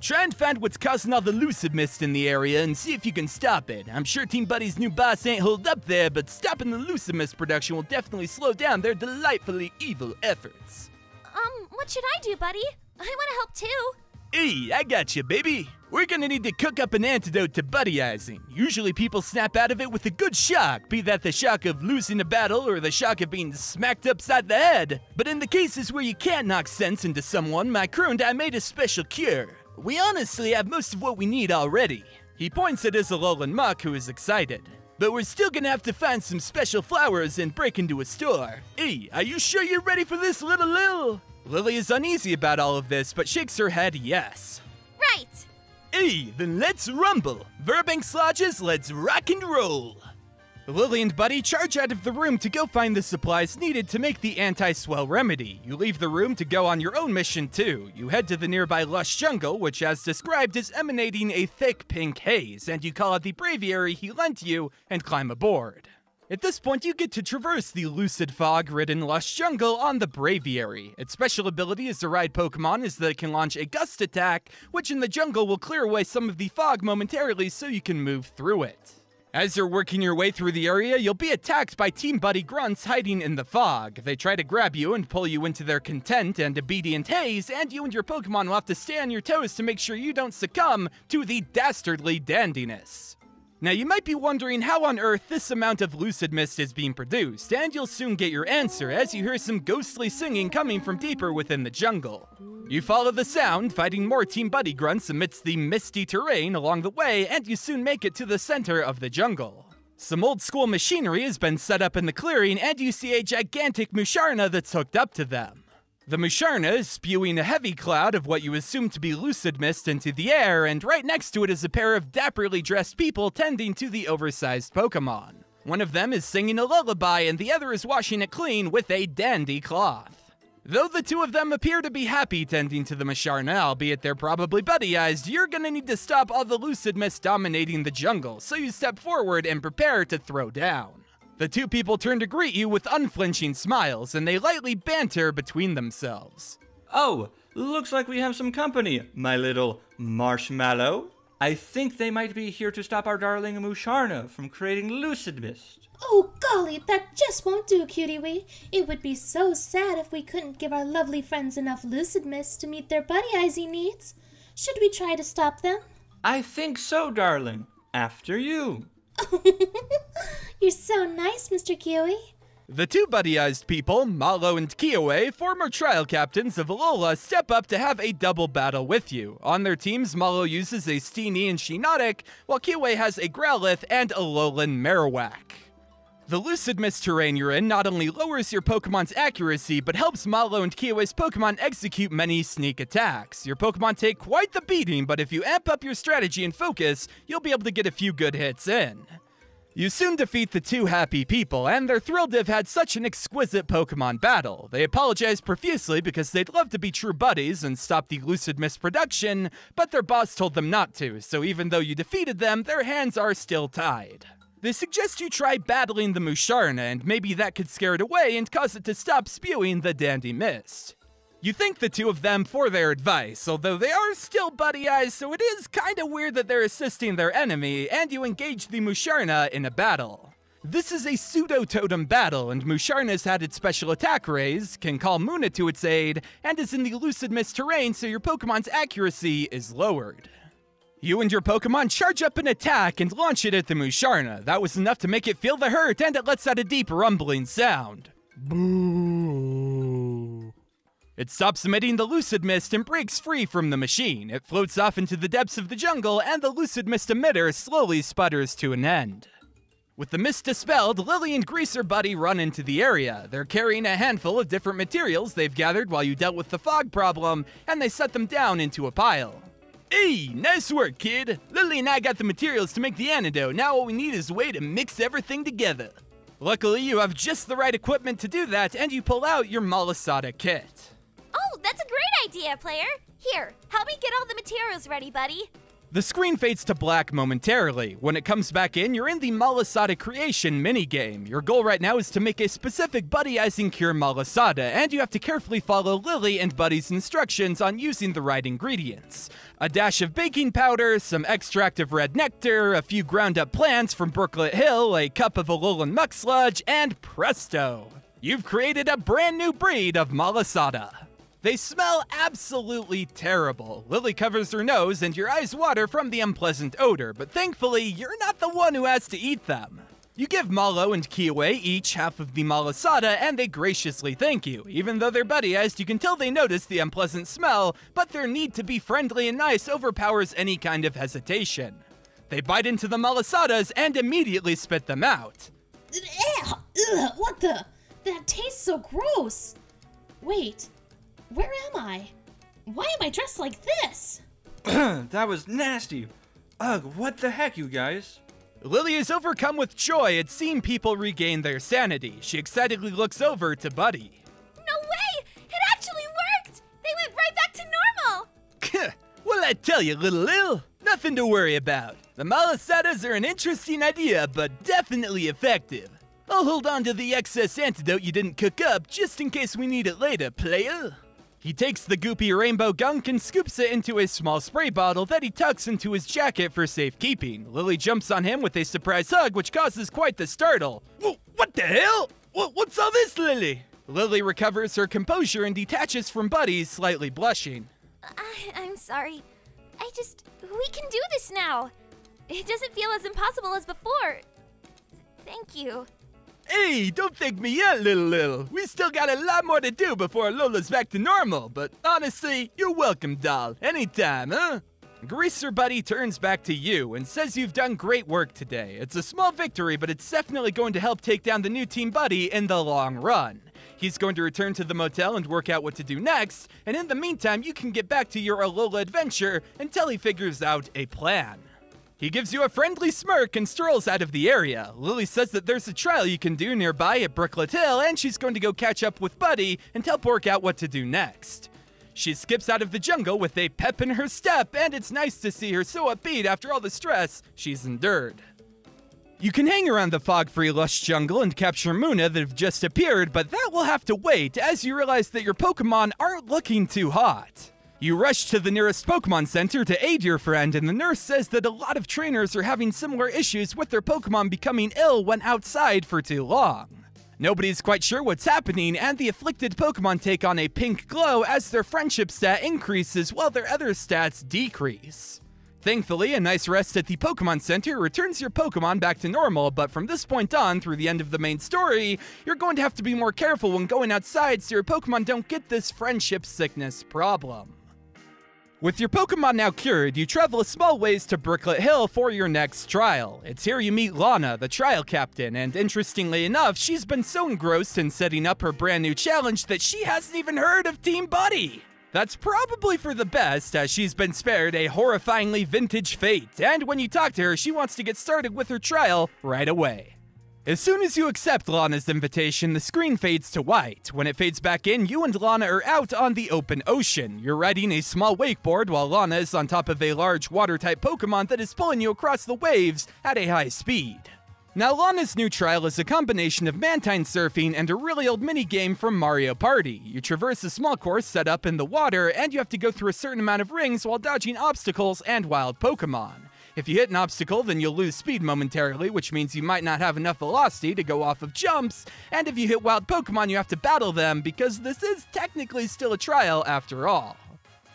Try and find what's causing all the Lucid Mist in the area and see if you can stop it. I'm sure Team Buddy's new boss ain't holed up there, but stopping the Lucid Mist production will definitely slow down their delightfully evil efforts. What should I do, Buddy? I want to help too. Hey, I got you, baby. We're gonna need to cook up an antidote to buddyizing. Usually people snap out of it with a good shock, be that the shock of losing a battle or the shock of being smacked upside the head. But in the cases where you can't knock sense into someone, my crew and I made a special cure. We honestly have most of what we need already. He points at his Alolan Muck, who is excited. But we're still gonna have to find some special flowers and break into a store. Hey, are you sure you're ready for this, little Lil? Lily is uneasy about all of this, but shakes her head yes. Right! Hey, then let's rumble. Verbanks Lodges, let's rock and roll. Lily and Buddy charge out of the room to go find the supplies needed to make the anti-swell remedy. You leave the room to go on your own mission too. You head to the nearby lush jungle, which as described is emanating a thick pink haze, and you call out the Braviary he lent you and climb aboard. At this point, you get to traverse the lucid fog-ridden lush jungle on the Braviary. Its special ability as a ride Pokemon is that it can launch a gust attack, which in the jungle will clear away some of the fog momentarily so you can move through it. As you're working your way through the area, you'll be attacked by Team Buddy grunts hiding in the fog. They try to grab you and pull you into their content and obedient haze, and you and your Pokemon will have to stay on your toes to make sure you don't succumb to the dastardly dandiness. Now you might be wondering how on earth this amount of Lucid Mist is being produced, and you'll soon get your answer as you hear some ghostly singing coming from deeper within the jungle. You follow the sound, fighting more Team Buddy grunts amidst the misty terrain along the way, and you soon make it to the center of the jungle. Some old school machinery has been set up in the clearing, and you see a gigantic Musharna that's hooked up to them. The Musharna is spewing a heavy cloud of what you assume to be Lucid Mist into the air, and right next to it is a pair of dapperly dressed people tending to the oversized Pokemon. One of them is singing a lullaby, and the other is washing it clean with a dandy cloth. Though the two of them appear to be happy tending to the Musharna, albeit they're probably buddy-ized, you're gonna need to stop all the Lucid Mist dominating the jungle, so you step forward and prepare to throw down. The two people turn to greet you with unflinching smiles, and they lightly banter between themselves. Oh, looks like we have some company, my little marshmallow. I think they might be here to stop our darling Musharna from creating Lucid Mist. Oh, golly, that just won't do, cutie wee. It would be so sad if we couldn't give our lovely friends enough Lucid Mist to meet their buddy-izing needs. Should we try to stop them? I think so, darling. After you. You're so nice, Mr. Kiwi. The two buddy-ized people, Malo and Kiowe, former trial captains of Alola, step up to have a double battle with you. On their teams, Malo uses a Steenie and Shiinotic, while Kiowe has a Growlithe and Alolan Marowak. The Lucid Mist terrain you're in not only lowers your Pokemon's accuracy, but helps Malo and Kiowe's Pokemon execute many sneak attacks. Your Pokemon take quite the beating, but if you amp up your strategy and focus, you'll be able to get a few good hits in. You soon defeat the two happy people, and they're thrilled to have had such an exquisite Pokemon battle. They apologize profusely because they'd love to be true buddies and stop the Lucid Mist production, but their boss told them not to, so even though you defeated them, their hands are still tied. They suggest you try battling the Musharna, and maybe that could scare it away and cause it to stop spewing the dandy mist. You thank the two of them for their advice, although they are still buddy-ized, so it is kinda weird that they're assisting their enemy, and you engage the Musharna in a battle. This is a pseudo-totem battle, and Musharna's had its special attack raise, can call Muna to its aid, and is in the Lucid Mist terrain, so your Pokemon's accuracy is lowered. You and your Pokemon charge up an attack and launch it at the Musharna. That was enough to make it feel the hurt, and it lets out a deep rumbling sound. Boo. It stops emitting the Lucid Mist and breaks free from the machine. It floats off into the depths of the jungle, and the Lucid Mist emitter slowly sputters to an end. With the mist dispelled, Lily and Greaser Buddy run into the area. They're carrying a handful of different materials they've gathered while you dealt with the fog problem, and they set them down into a pile. Hey, nice work, kid. Lily and I got the materials to make the antidote. Now all we need is a way to mix everything together. Luckily, you have just the right equipment to do that, and you pull out your Malasada kit. Oh, that's a great idea, player. Here, help me get all the materials ready, buddy. The screen fades to black momentarily. When it comes back in, you're in the Malasada Creation minigame. Your goal right now is to make a specific buddy-izing cure Malasada, and you have to carefully follow Lily and Buddy's instructions on using the right ingredients. A dash of baking powder, some extract of red nectar, a few ground-up plants from Brooklet Hill, a cup of Alolan muck sludge, and presto! You've created a brand new breed of Malasada. They smell absolutely terrible. Lily covers her nose and your eyes water from the unpleasant odor, but thankfully, you're not the one who has to eat them. You give Malo and Kiowe each half of the Malasada, and they graciously thank you. Even though they're buddy-ized, you can tell they notice the unpleasant smell, but their need to be friendly and nice overpowers any kind of hesitation. They bite into the Malasadas and immediately spit them out. Ugh, what the? That tastes so gross. Wait. Where am I? Why am I dressed like this? That was nasty. Ugh, what the heck, you guys? Lily is overcome with joy at seeing people regain their sanity. She excitedly looks over to Buddy. No way! It actually worked! They went right back to normal! Well, I tell you, little Lil, nothing to worry about. The Malasadas are an interesting idea, but definitely effective. I'll hold on to the excess antidote you didn't cook up just in case we need it later, player. He takes the goopy rainbow gunk and scoops it into a small spray bottle that he tucks into his jacket for safekeeping. Lily jumps on him with a surprise hug, which causes quite the startle. What the hell? What's all this, Lily? Lily recovers her composure and detaches from Buddy, slightly blushing. I'm sorry. We can do this now. It doesn't feel as impossible as before. Thank you. Hey, don't thank me yet, Lil. We still got a lot more to do before Alola's back to normal, but honestly, you're welcome, doll. Anytime, huh? Greaser Buddy turns back to you and says you've done great work today. It's a small victory, but it's definitely going to help take down the new Team Buddy in the long run. He's going to return to the motel and work out what to do next, and in the meantime, you can get back to your Alola adventure until he figures out a plan. He gives you a friendly smirk and strolls out of the area. Lily says that there's a trial you can do nearby at Brooklet Hill, and she's going to go catch up with Buddy and help work out what to do next. She skips out of the jungle with a pep in her step, and it's nice to see her so upbeat after all the stress she's endured. You can hang around the fog-free lush jungle and capture Muna that have just appeared, but that will have to wait as you realize that your Pokemon aren't looking too hot. You rush to the nearest Pokemon Center to aid your friend, and the nurse says that a lot of trainers are having similar issues with their Pokemon becoming ill when outside for too long. Nobody's quite sure what's happening, and the afflicted Pokemon take on a pink glow as their friendship stat increases while their other stats decrease. Thankfully, a nice rest at the Pokemon Center returns your Pokemon back to normal, but from this point on, through the end of the main story, you're going to have to be more careful when going outside so your Pokemon don't get this friendship sickness problem. With your Pokemon now cured, you travel a small ways to Brooklet Hill for your next trial. It's here you meet Lana, the trial captain, and interestingly enough, she's been so engrossed in setting up her brand new challenge that she hasn't even heard of Team Buddy. That's probably for the best, as she's been spared a horrifyingly vintage fate, and when you talk to her, she wants to get started with her trial right away. As soon as you accept Lana's invitation, the screen fades to white. When it fades back in, you and Lana are out on the open ocean. You're riding a small wakeboard while Lana is on top of a large water-type Pokemon that is pulling you across the waves at a high speed. Now, Lana's new trial is a combination of Mantine surfing and a really old minigame from Mario Party. You traverse a small course set up in the water, and you have to go through a certain amount of rings while dodging obstacles and wild Pokemon. If you hit an obstacle, then you'll lose speed momentarily, which means you might not have enough velocity to go off of jumps, and if you hit wild Pokemon, you have to battle them, because this is technically still a trial after all.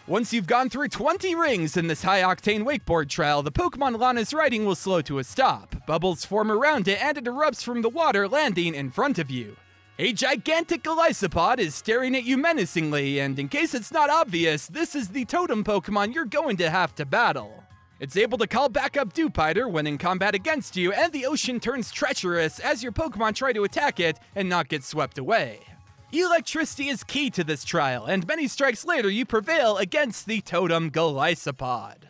Once you've gone through 20 rings in this high-octane wakeboard trial, the Pokemon Lana's riding will slow to a stop. Bubbles form around it, and it erupts from the water, landing in front of you. A gigantic Golisopod is staring at you menacingly, and in case it's not obvious, this is the totem Pokemon you're going to have to battle. It's able to call back up Dewpider when in combat against you, and the ocean turns treacherous as your Pokemon try to attack it and not get swept away. Electricity is key to this trial, and many strikes later you prevail against the totem Golisopod.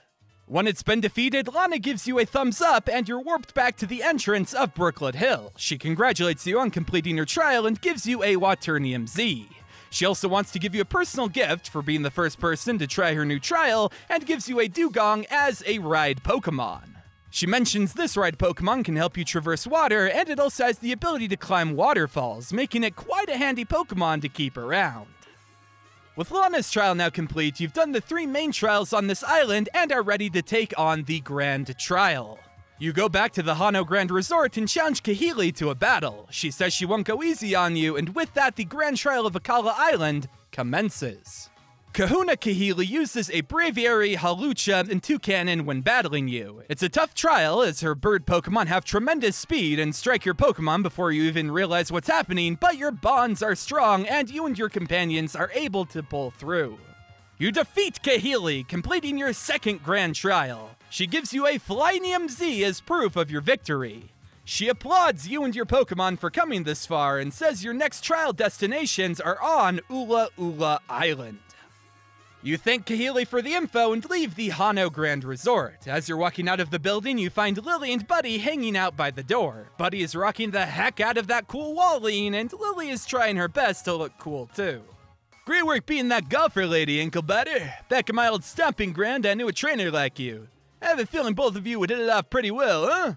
When it's been defeated, Lana gives you a thumbs up and you're warped back to the entrance of Brooklet Hill. She congratulates you on completing your trial and gives you a Waternium Z. She also wants to give you a personal gift for being the first person to try her new trial, and gives you a Dugong as a ride Pokemon. She mentions this ride Pokemon can help you traverse water, and it also has the ability to climb waterfalls, making it quite a handy Pokemon to keep around. With Lana's trial now complete, you've done the 3 main trials on this island and are ready to take on the Grand Trial. You go back to the Hano Grand Resort and challenge Kahili to a battle. She says she won't go easy on you, and with that, the Grand Trial of Akala Island commences. Kahuna Kahili uses a Braviary, Hawlucha, and Toucanon when battling you. It's a tough trial, as her bird Pokemon have tremendous speed and strike your Pokemon before you even realize what's happening, but your bonds are strong, and you and your companions are able to pull through. You defeat Kahili, completing your second Grand Trial. She gives you a Flynium Z as proof of your victory. She applauds you and your Pokemon for coming this far and says your next trial destinations are on Ula Ula Island. You thank Kahili for the info and leave the Hano Grand Resort. As you're walking out of the building, you find Lily and Buddy hanging out by the door. Buddy is rocking the heck out of that cool Walline, and Lily is trying her best to look cool too. Great work being that golfer lady, Ankle Butter. Back in my old stomping ground, I knew a trainer like you. I have a feeling both of you would hit it off pretty well, huh?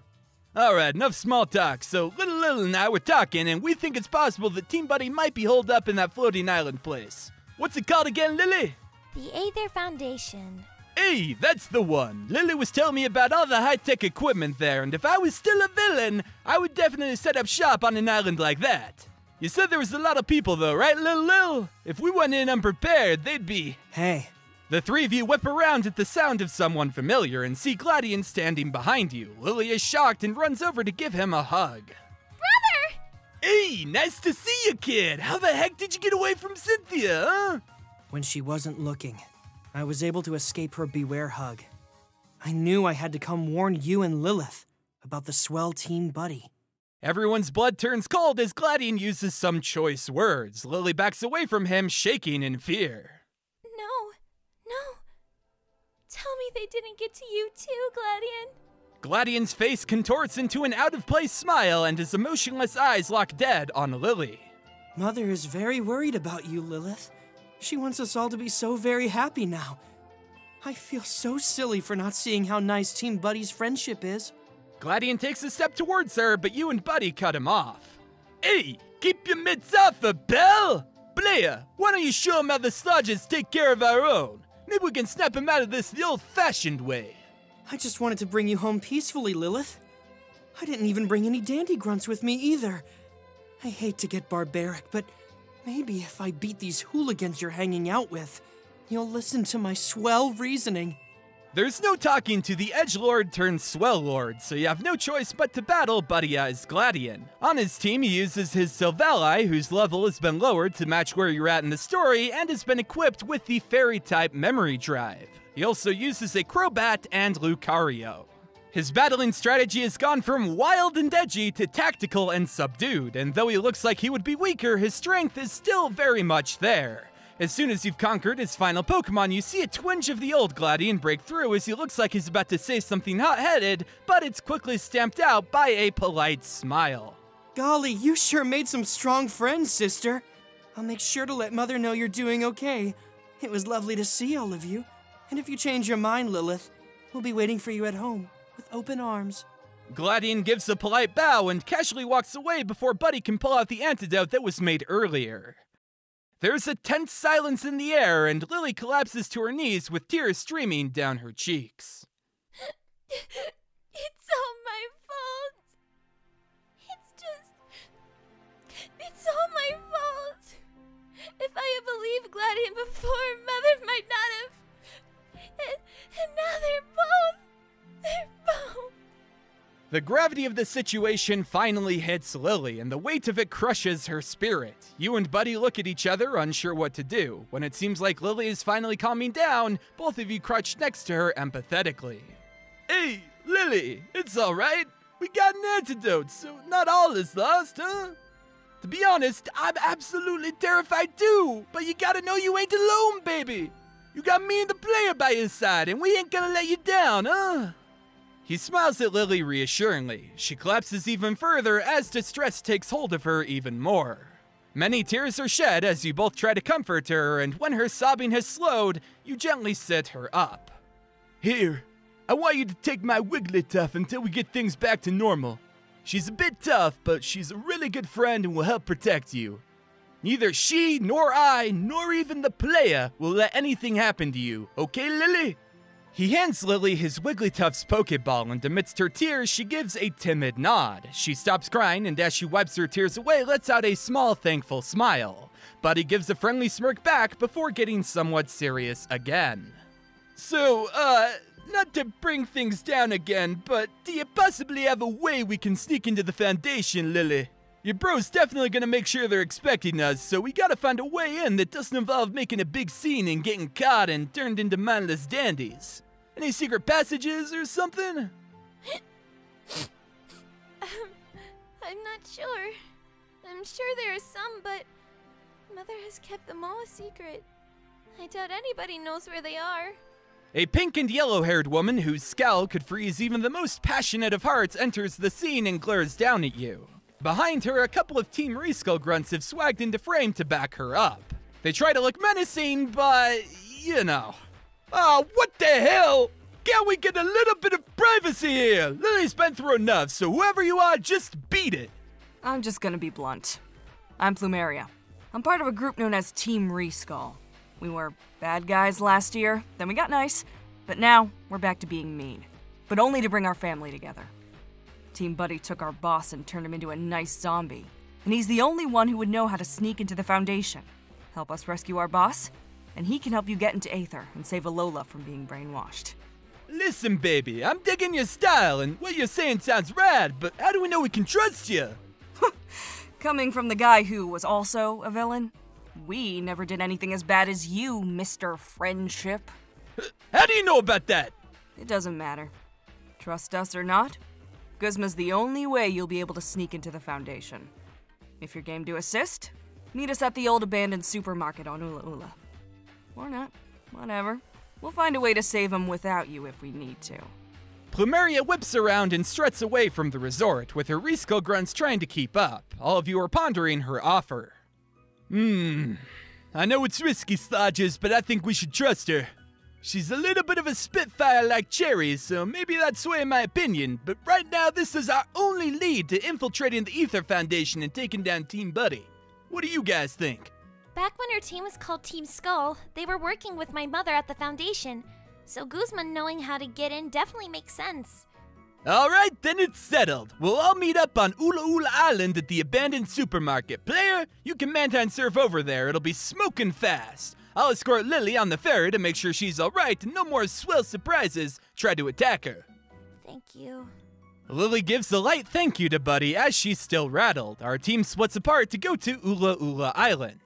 Alright, enough small talk. So, Little and I were talking, and we think it's possible that Team Buddy might be holed up in that floating island place. What's it called again, Lily? The Aether Foundation. Hey, that's the one. Lily was telling me about all the high-tech equipment there, and if I was still a villain, I would definitely set up shop on an island like that. You said there was a lot of people though, right, Lil? If we went in unprepared, they'd be... Hey, The three of you whip around at the sound of someone familiar and see Gladian standing behind you. Lily is shocked and runs over to give him a hug. Brother! Hey, nice to see you, kid. How the heck did you get away from Cynthia, huh? When she wasn't looking, I was able to escape her beware hug. I knew I had to come warn you and Lilith about the swell team buddy. Everyone's blood turns cold as Gladian uses some choice words. Lily backs away from him, shaking in fear. No. Tell me they didn't get to you too, Gladian. Gladian's face contorts into an out-of-place smile and his emotionless eyes lock dead on Lily. Mother is very worried about you, Lilith. She wants us all to be so very happy now. I feel so silly for not seeing how nice Team Buddy's friendship is. Gladian takes a step towards her, but you and Buddy cut him off. Hey, keep your mitts off her, Belle! Blair, why don't you show him how the sludges take care of our own? Maybe we can snap him out of this the old-fashioned way. I just wanted to bring you home peacefully, Lilith. I didn't even bring any dandy grunts with me either. I hate to get barbaric, but maybe if I beat these hooligans you're hanging out with, you'll listen to my swell reasoning. There's no talking to the edgelord turned swell lord, so you have no choice but to battle Buddy Eyes Gladian. On his team, he uses his Silvally, whose level has been lowered to match where you're at in the story, and has been equipped with the fairy-type memory drive. He also uses a Crobat and Lucario. His battling strategy has gone from wild and edgy to tactical and subdued, and though he looks like he would be weaker, his strength is still very much there. As soon as you've conquered his final Pokemon, you see a twinge of the old Gladian break through as he looks like he's about to say something hot-headed, but it's quickly stamped out by a polite smile. Golly, you sure made some strong friends, sister. I'll make sure to let Mother know you're doing okay. It was lovely to see all of you. And if you change your mind, Lilith, we'll be waiting for you at home with open arms. Gladian gives a polite bow and casually walks away before Buddy can pull out the antidote that was made earlier. There's a tense silence in the air, and Lily collapses to her knees with tears streaming down her cheeks. It's all my fault. It's all my fault. If I had believed Gladian before, Mother might not have. And now they're both. The gravity of the situation finally hits Lily, and the weight of it crushes her spirit. You and Buddy look at each other, unsure what to do. When it seems like Lily is finally calming down, both of you crouch next to her empathetically. Hey, Lily, it's alright. We got an antidote, so not all is lost, huh? To be honest, I'm absolutely terrified too, but you gotta know you ain't alone, baby. You got me and the player by your side, and we ain't gonna let you down, huh? He smiles at Lily reassuringly. She collapses even further as distress takes hold of her even more. Many tears are shed as you both try to comfort her, and when her sobbing has slowed, you gently sit her up. Here, I want you to take my Wigglytuff until we get things back to normal. She's a bit tough, but she's a really good friend and will help protect you. Neither she, nor I, nor even the player will let anything happen to you, okay, Lily? He hands Lily his Wigglytuff's Pokeball, and amidst her tears, she gives a timid nod. She stops crying, and as she wipes her tears away, lets out a small, thankful smile. Buddy gives a friendly smirk back before getting somewhat serious again. So, not to bring things down again, but do you possibly have a way we can sneak into the Foundation, Lily? Your bro's definitely gonna make sure they're expecting us, so we gotta find a way in that doesn't involve making a big scene and getting caught and turned into mindless dandies. Any secret passages or something? I'm not sure. I'm sure there are some, but Mother has kept them all a secret. I doubt anybody knows where they are. A pink and yellow-haired woman whose scowl could freeze even the most passionate of hearts enters the scene and glares down at you. Behind her, a couple of Team Reskull grunts have swagged into frame to back her up. They try to look menacing, but, you know. Oh, what the hell? Can't we get a little bit of privacy here? Lily's been through enough, so whoever you are, just beat it. I'm just gonna be blunt. I'm Plumeria. I'm part of a group known as Team Reskull. We were bad guys last year, then we got nice, but now we're back to being mean. But only to bring our family together. Team Buddy took our boss and turned him into a nice zombie. And he's the only one who would know how to sneak into the Foundation. Help us rescue our boss? and he can help you get into Aether and save Alola from being brainwashed. Listen, baby, I'm digging your style, and what you're saying sounds rad, but how do we know we can trust you? Coming from the guy who was also a villain, we never did anything as bad as you, Mr. Friendship. How do you know about that? It doesn't matter. Trust us or not, Guzma's the only way you'll be able to sneak into the Foundation. If you're game to assist, meet us at the old abandoned supermarket on Ula Ula. Or not, whatever. We'll find a way to save him without you if we need to. Plumeria whips around and struts away from the resort, with her Reskull grunts trying to keep up. All of you are pondering her offer. I know it's risky, Slodges, but I think we should trust her. She's a little bit of a spitfire like Cherry, so maybe that's swaying my opinion, but right now this is our only lead to infiltrating the Aether Foundation and taking down Team Buddy. What do you guys think? Back when her team was called Team Skull, they were working with my mother at the Foundation, so Guzman knowing how to get in definitely makes sense. Alright, then it's settled. We'll all meet up on Ula Ula Island at the abandoned supermarket. Player, you can Mantine surf over there, it'll be smoking fast. I'll escort Lily on the ferry to make sure she's alright and no more swell surprises try to attack her. Thank you. Lily gives the light thank you to Buddy as she's still rattled. Our team splits apart to go to Ula Ula Island.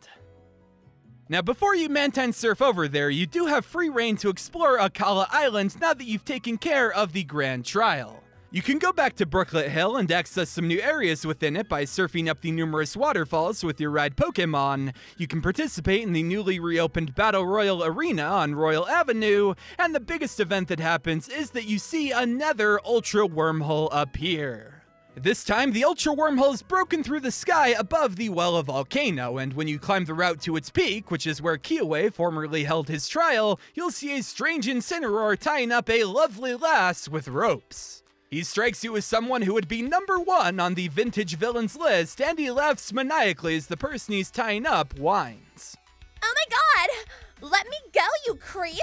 Now before you Mantine surf over there, you do have free reign to explore Akala Island now that you've taken care of the Grand Trial. You can go back to Brooklet Hill and access some new areas within it by surfing up the numerous waterfalls with your ride Pokemon. You can participate in the newly reopened Battle Royal Arena on Royal Avenue, and the biggest event that happens is that you see another Ultra Wormhole appear. This time, the Ultra Wormhole is broken through the sky above the Wella volcano, and when you climb the route to its peak, which is where Kiowe formerly held his trial, you'll see a strange Incineroar tying up a lovely lass with ropes. He strikes you as someone who would be #1 on the vintage villains list, and he laughs maniacally as the person he's tying up whines. Oh my god! Let me go, you creep!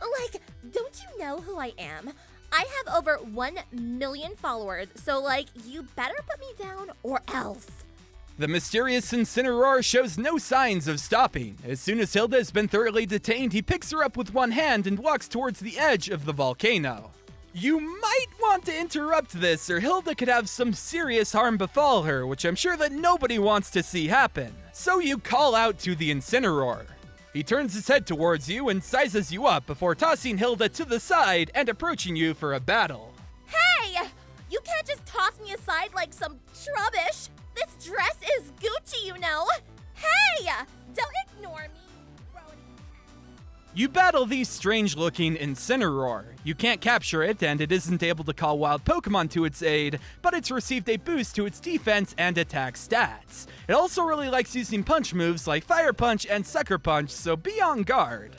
Like, don't you know who I am? I have over 1 million followers, so you better put me down or else. The mysterious Incineroar shows no signs of stopping. As soon as Hilda has been thoroughly detained, he picks her up with one hand and walks towards the edge of the volcano. You might want to interrupt this, or Hilda could have some serious harm befall her, which I'm sure that nobody wants to see happen. So you call out to the Incineroar. He turns his head towards you and sizes you up before tossing Hilda to the side and approaching you for a battle. Hey! You can't just toss me aside like some trubbish. This dress is Gucci, you know. Hey! Don't ignore me. You battle the strange-looking Incineroar. You can't capture it, and it isn't able to call wild Pokemon to its aid, but it's received a boost to its defense and attack stats. It also really likes using punch moves like Fire Punch and Sucker Punch, so be on guard.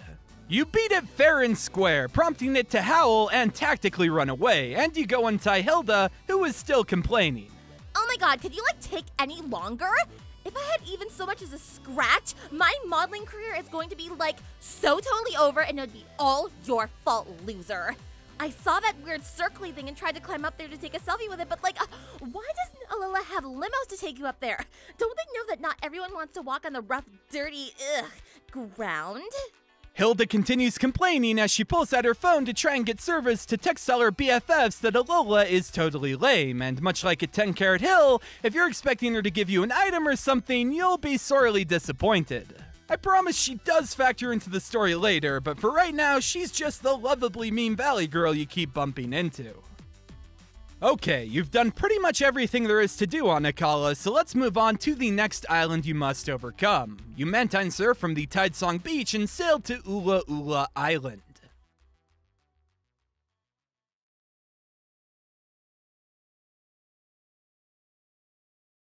You beat it fair and square, prompting it to howl and tactically run away, and you go untie Hilda, who is still complaining. Oh my god, could you take any longer? If I had even so much as a scratch, my modeling career is going to be so totally over and it would be all your fault, loser. I saw that weird circly thing and tried to climb up there to take a selfie with it, but why doesn't Alola have limos to take you up there? Don't they know that not everyone wants to walk on the rough, dirty, ground? Hilda continues complaining as she pulls out her phone to try and get service to tell her BFFs that Alola is totally lame, and much like at 10 Carat Hill, if you're expecting her to give you an item or something, you'll be sorely disappointed. I promise she does factor into the story later, but for right now, she's just the lovably mean valley girl you keep bumping into. Okay, you've done pretty much everything there is to do on Akala, so let's move on to the next island you must overcome. You Mantine surf from the Tidesong Beach and sail to Ula Ula Island.